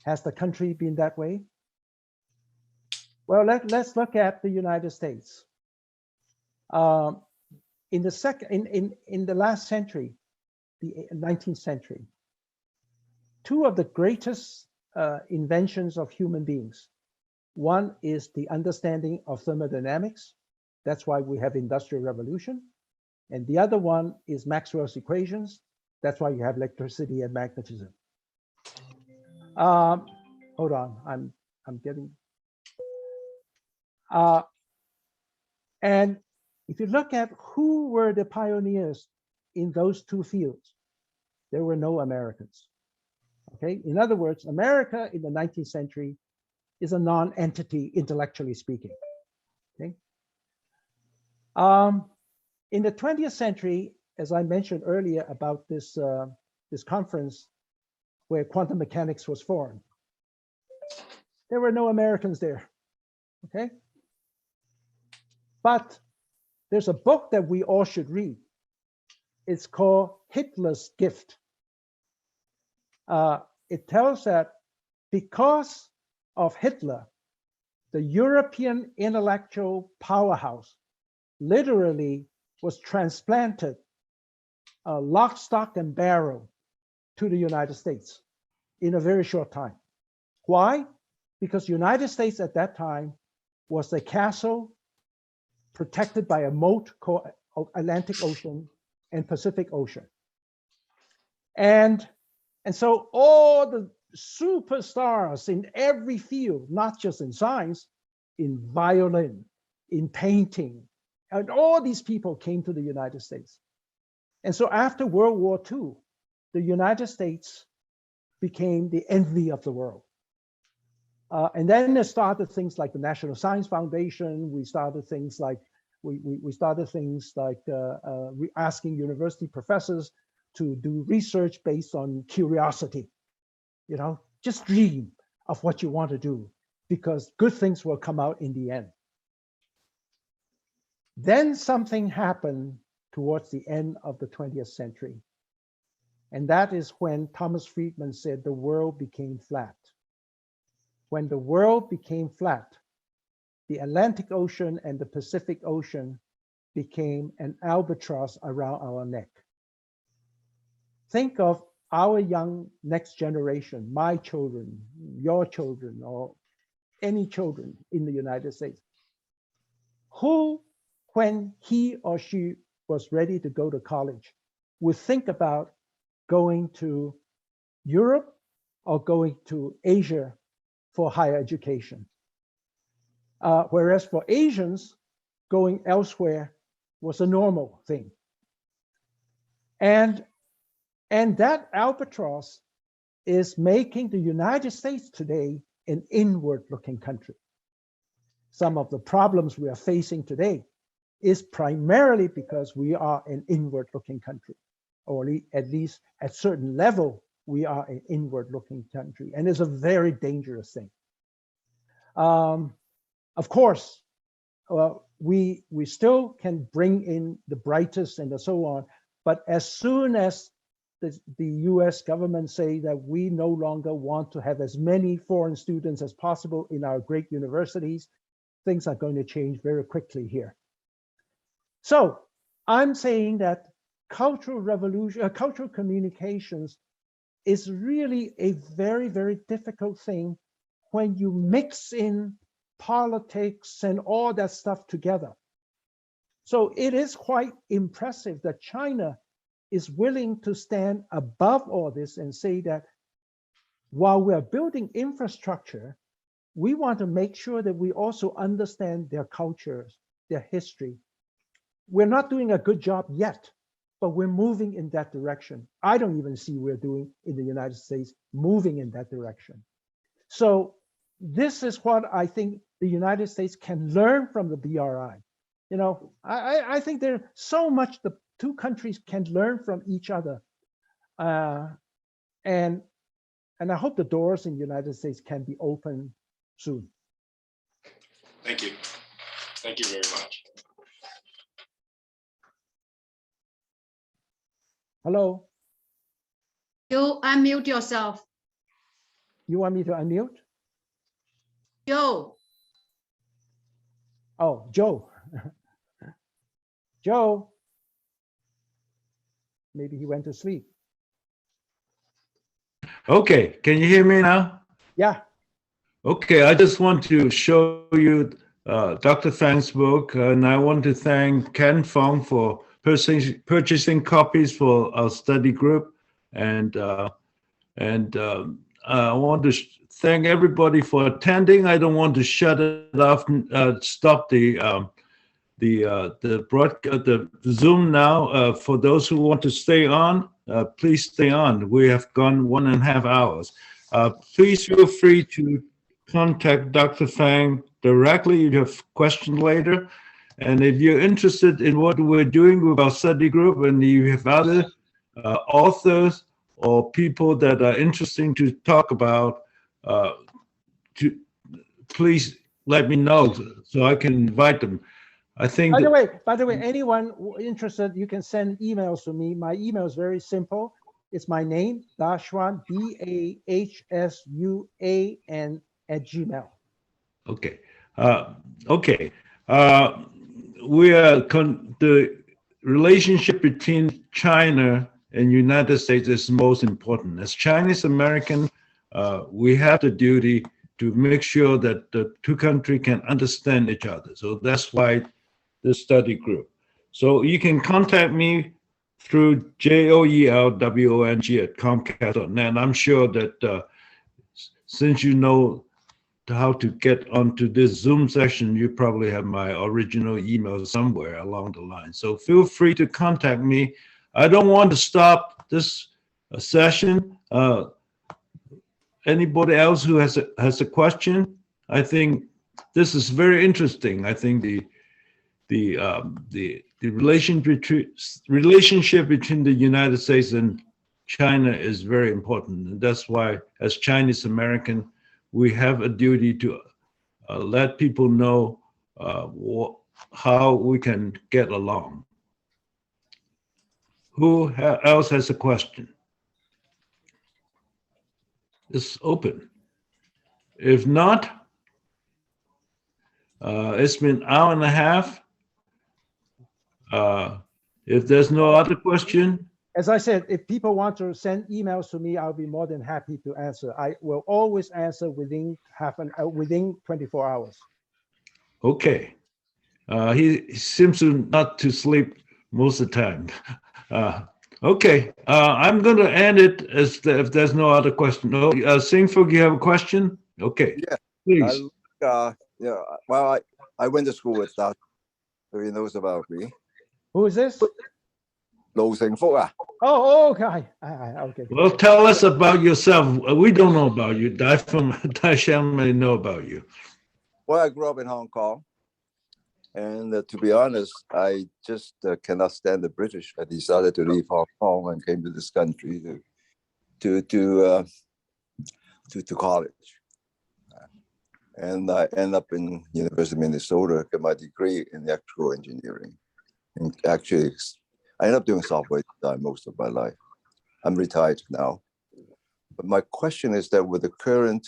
has the country been that way? Well, let's look at the United States. In the last century, the 19th century, two of the greatest inventions of human beings. One is the understanding of thermodynamics. That's why we have Industrial Revolution. And the other one is Maxwell's equations. That's why you have electricity and magnetism. Hold on, I'm getting. And if you look at who were the pioneers in those two fields, there were no Americans. Okay, in other words, America in the 19th century is a non-entity, intellectually speaking. Okay. In the 20th century, as I mentioned earlier about this conference where quantum mechanics was formed, there were no Americans there. Okay. But there's a book that we all should read. It's called Hitler's Gift. It tells that because of Hitler, the European intellectual powerhouse literally was transplanted lock, stock, and barrel to the United States in a very short time. Why? Because the United States at that time was a castle protected by a moat called Atlantic Ocean and Pacific Ocean. And so all the superstars in every field, not just in science, in violin, in painting, and all these people came to the United States. And so after World War II, the United States became the envy of the world. And then there started things like the National Science Foundation. We started things like asking university professors to do research based on curiosity. You know, just dream of what you want to do because good things will come out in the end. Then something happened towards the end of the 20th century. And that is when Thomas Friedman said the world became flat. When the world became flat, the Atlantic Ocean and the Pacific Ocean became an albatross around our neck. Think of our young next generation, my children, your children, or any children in the United States, who, when he or she was ready to go to college, would think about going to Europe or going to Asia for higher education. Whereas for Asians, going elsewhere was a normal thing. And that albatross is making the United States today an inward-looking country. Some of the problems we are facing today is primarily because we are an inward-looking country, or at least at certain level, we are an inward-looking country, and it's a very dangerous thing. Of course, we still can bring in the brightest and so on, but as soon as the US government say that we no longer want to have as many foreign students as possible in our great universities, things are going to change very quickly here. So I'm saying that cultural revolution, cultural communications is really a very, very difficult thing when you mix in politics and all that stuff together. So it is quite impressive that China is willing to stand above all this and say that while we are building infrastructure, we want to make sure that we also understand their cultures, their history. We're not doing a good job yet, but we're moving in that direction. I don't even see we're doing in the United States, moving in that direction. So this is what I think the United States can learn from the BRI. You know, I think there's so much the two countries can learn from each other. And I hope the doors in the United States can be open soon. Thank you. Thank you very much. Hello, You unmute yourself. you want me to unmute? Joe, Oh, Joe. Joe. Maybe he went to sleep. Okay, can you hear me now? Yeah. Okay, I just want to show you Dr. Fang's book, and I want to thank Ken Fong for purchasing copies for our study group, and I want to thank everybody for attending. I don't want to shut it off, stop the Zoom now. For those who want to stay on, please stay on. We have gone 1.5 hours. Please feel free to contact Dr. Fang directly if you have questions later. And if you're interested in what we're doing with our study group, and you have other authors or people that are interesting to talk about, please let me know so I can invite them. I think. By the way, anyone interested, you can send emails to me. My email is very simple. It's my name, Dashwan, DAHSUAN @gmail. Okay. Okay. We are the relationship between China and United States is most important. As Chinese American, we have the duty to make sure that the two countries can understand each other. So that's why the study group. So you can contact me through joelwong@comcast.net. I'm sure that since you know how to get onto this Zoom session, you probably have my original email somewhere along the line. So feel free to contact me. I don't want to stop this session. Anybody else who has a question? I think this is very interesting. I think the relationship between the United States and China is very important. And that's why, as Chinese American, we have a duty to let people know how we can get along. Who else has a question? It's open. If not, it's been an hour and a half. If there's no other question. As I said, if people want to send emails to me, I'll be more than happy to answer. I will always answer within within 24 hours. Okay. He seems to not to sleep most of the time. Okay. I'm going to end it if there's no other question. Oh, Singfug, you have a question? Okay. Yeah. Please. Yeah. Well, I went to school with that, so he knows about me. Who is this? Lo Singfug. Oh, okay. Okay. Well, tell us about yourself. We don't know about you. Daishan may know about you. Well, I grew up in Hong Kong, and to be honest, I just cannot stand the British. I decided to leave Hong Kong and came to this country to college. And I ended up in University of Minnesota, get my degree in electrical engineering. And actually, I ended up doing software design most of my life. I'm retired now. But my question is that with the current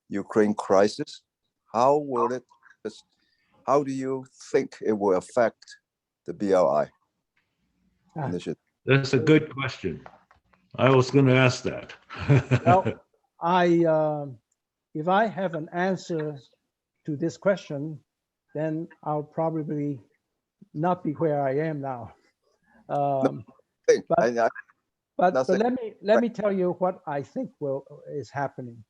Ukraine crisis, how do you think it will affect the BRI initiative? That's a good question. I was going to ask that. Well, if I have an answer to this question, then I'll probably not be where I am now. But let me tell you what I think is happening.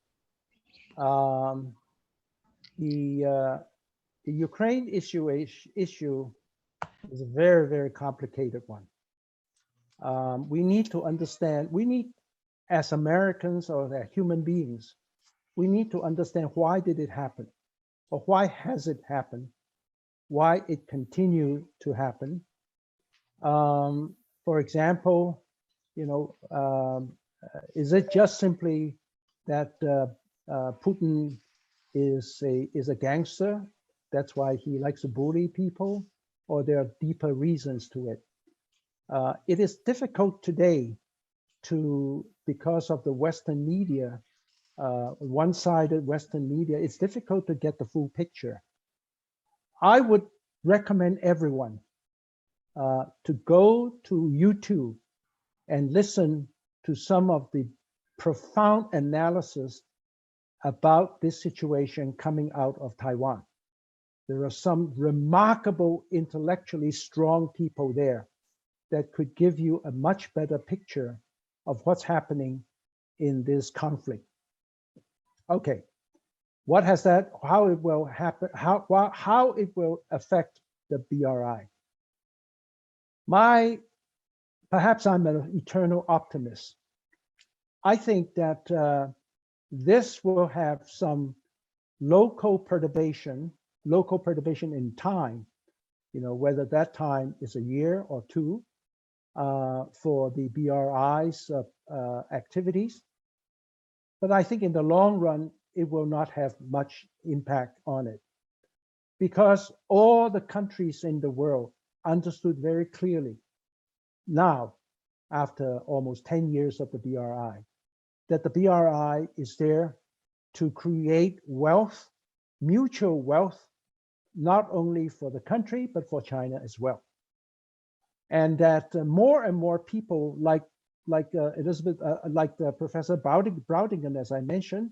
the Ukraine issue is a very, very complicated one. We need to understand, as Americans or as human beings, we need to understand why did it happen, or why has it happened, why it continued to happen. For example, is it just simply that Putin is a gangster? That's why he likes to bully people, or there are deeper reasons to it. It is difficult today because of the Western media, one-sided Western media, it's difficult to get the full picture. I would recommend everyone to go to YouTube and listen to some of the profound analysis about this situation coming out of Taiwan. There are some remarkable, intellectually strong people there that could give you a much better picture of what's happening in this conflict. Okay, how it will happen, how it will affect the BRI. Perhaps I'm an eternal optimist. I think that this will have some local perturbation in time, whether that time is a year or two for the BRI's activities. But I think in the long run, it will not have much impact on it, because all the countries in the world understood very clearly now, after almost 10 years of the BRI, that the BRI is there to create wealth, mutual wealth, not only for the country, but for China as well. And that more and more people like Elizabeth, Professor Braudingen, as I mentioned,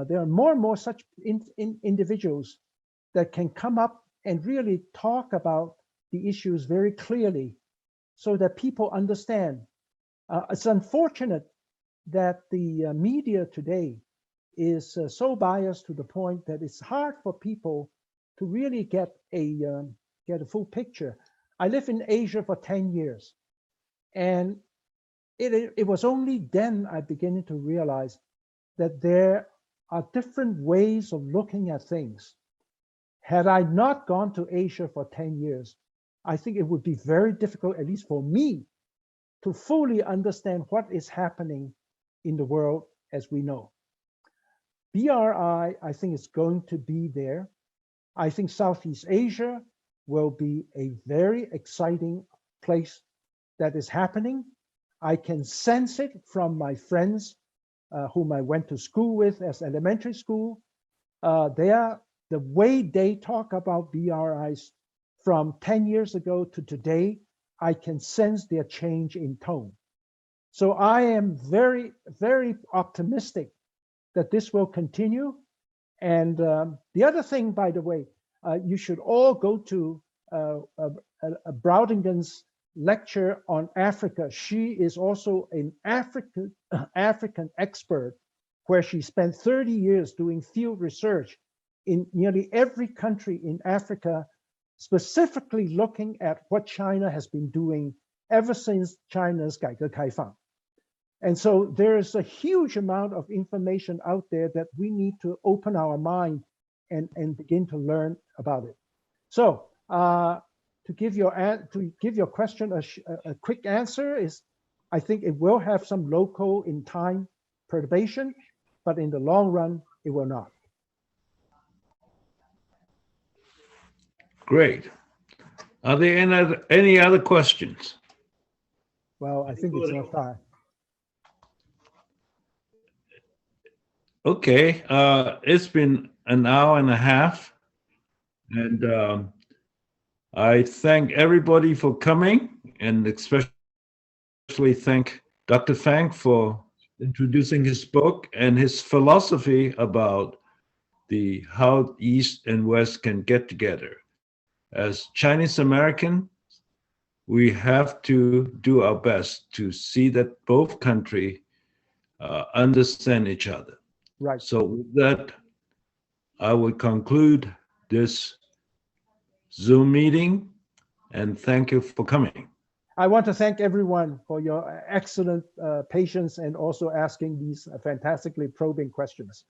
there are more and more such individuals that can come up and really talk about the issues very clearly so that people understand. It's unfortunate that the media today is so biased to the point that it's hard for people to really get a full picture. I lived in Asia for 10 years, and it was only then I began to realize that there are different ways of looking at things. Had I not gone to Asia for 10 years, I think it would be very difficult, at least for me, to fully understand what is happening in the world as we know. BRI, I think, is going to be there. I think Southeast Asia will be a very exciting place that is happening. I can sense it from my friends whom I went to school with as elementary school. The way they talk about BRIs from 10 years ago to today, I can sense their change in tone. So I am very, very optimistic that this will continue. And the other thing, by the way, you should all go to Braudingen's lecture on Africa. She is also an African expert, where she spent 30 years doing field research in nearly every country in Africa, specifically looking at what China has been doing ever since China's 改革开放. And so there is a huge amount of information out there that we need to open our mind and begin to learn about it. So to give your question a quick answer is, I think it will have some local in time perturbation, but in the long run, it will not. Great. Are there any other questions? Well, I think it's enough time. Okay, it's been an hour and a half, and I thank everybody for coming, and especially thank Dr. Fang for introducing his book and his philosophy about how East and West can get together. As Chinese American, we have to do our best to see that both countries understand each other. Right. So with that, I will conclude this Zoom meeting, and thank you for coming. I want to thank everyone for your excellent patience and also asking these fantastically probing questions.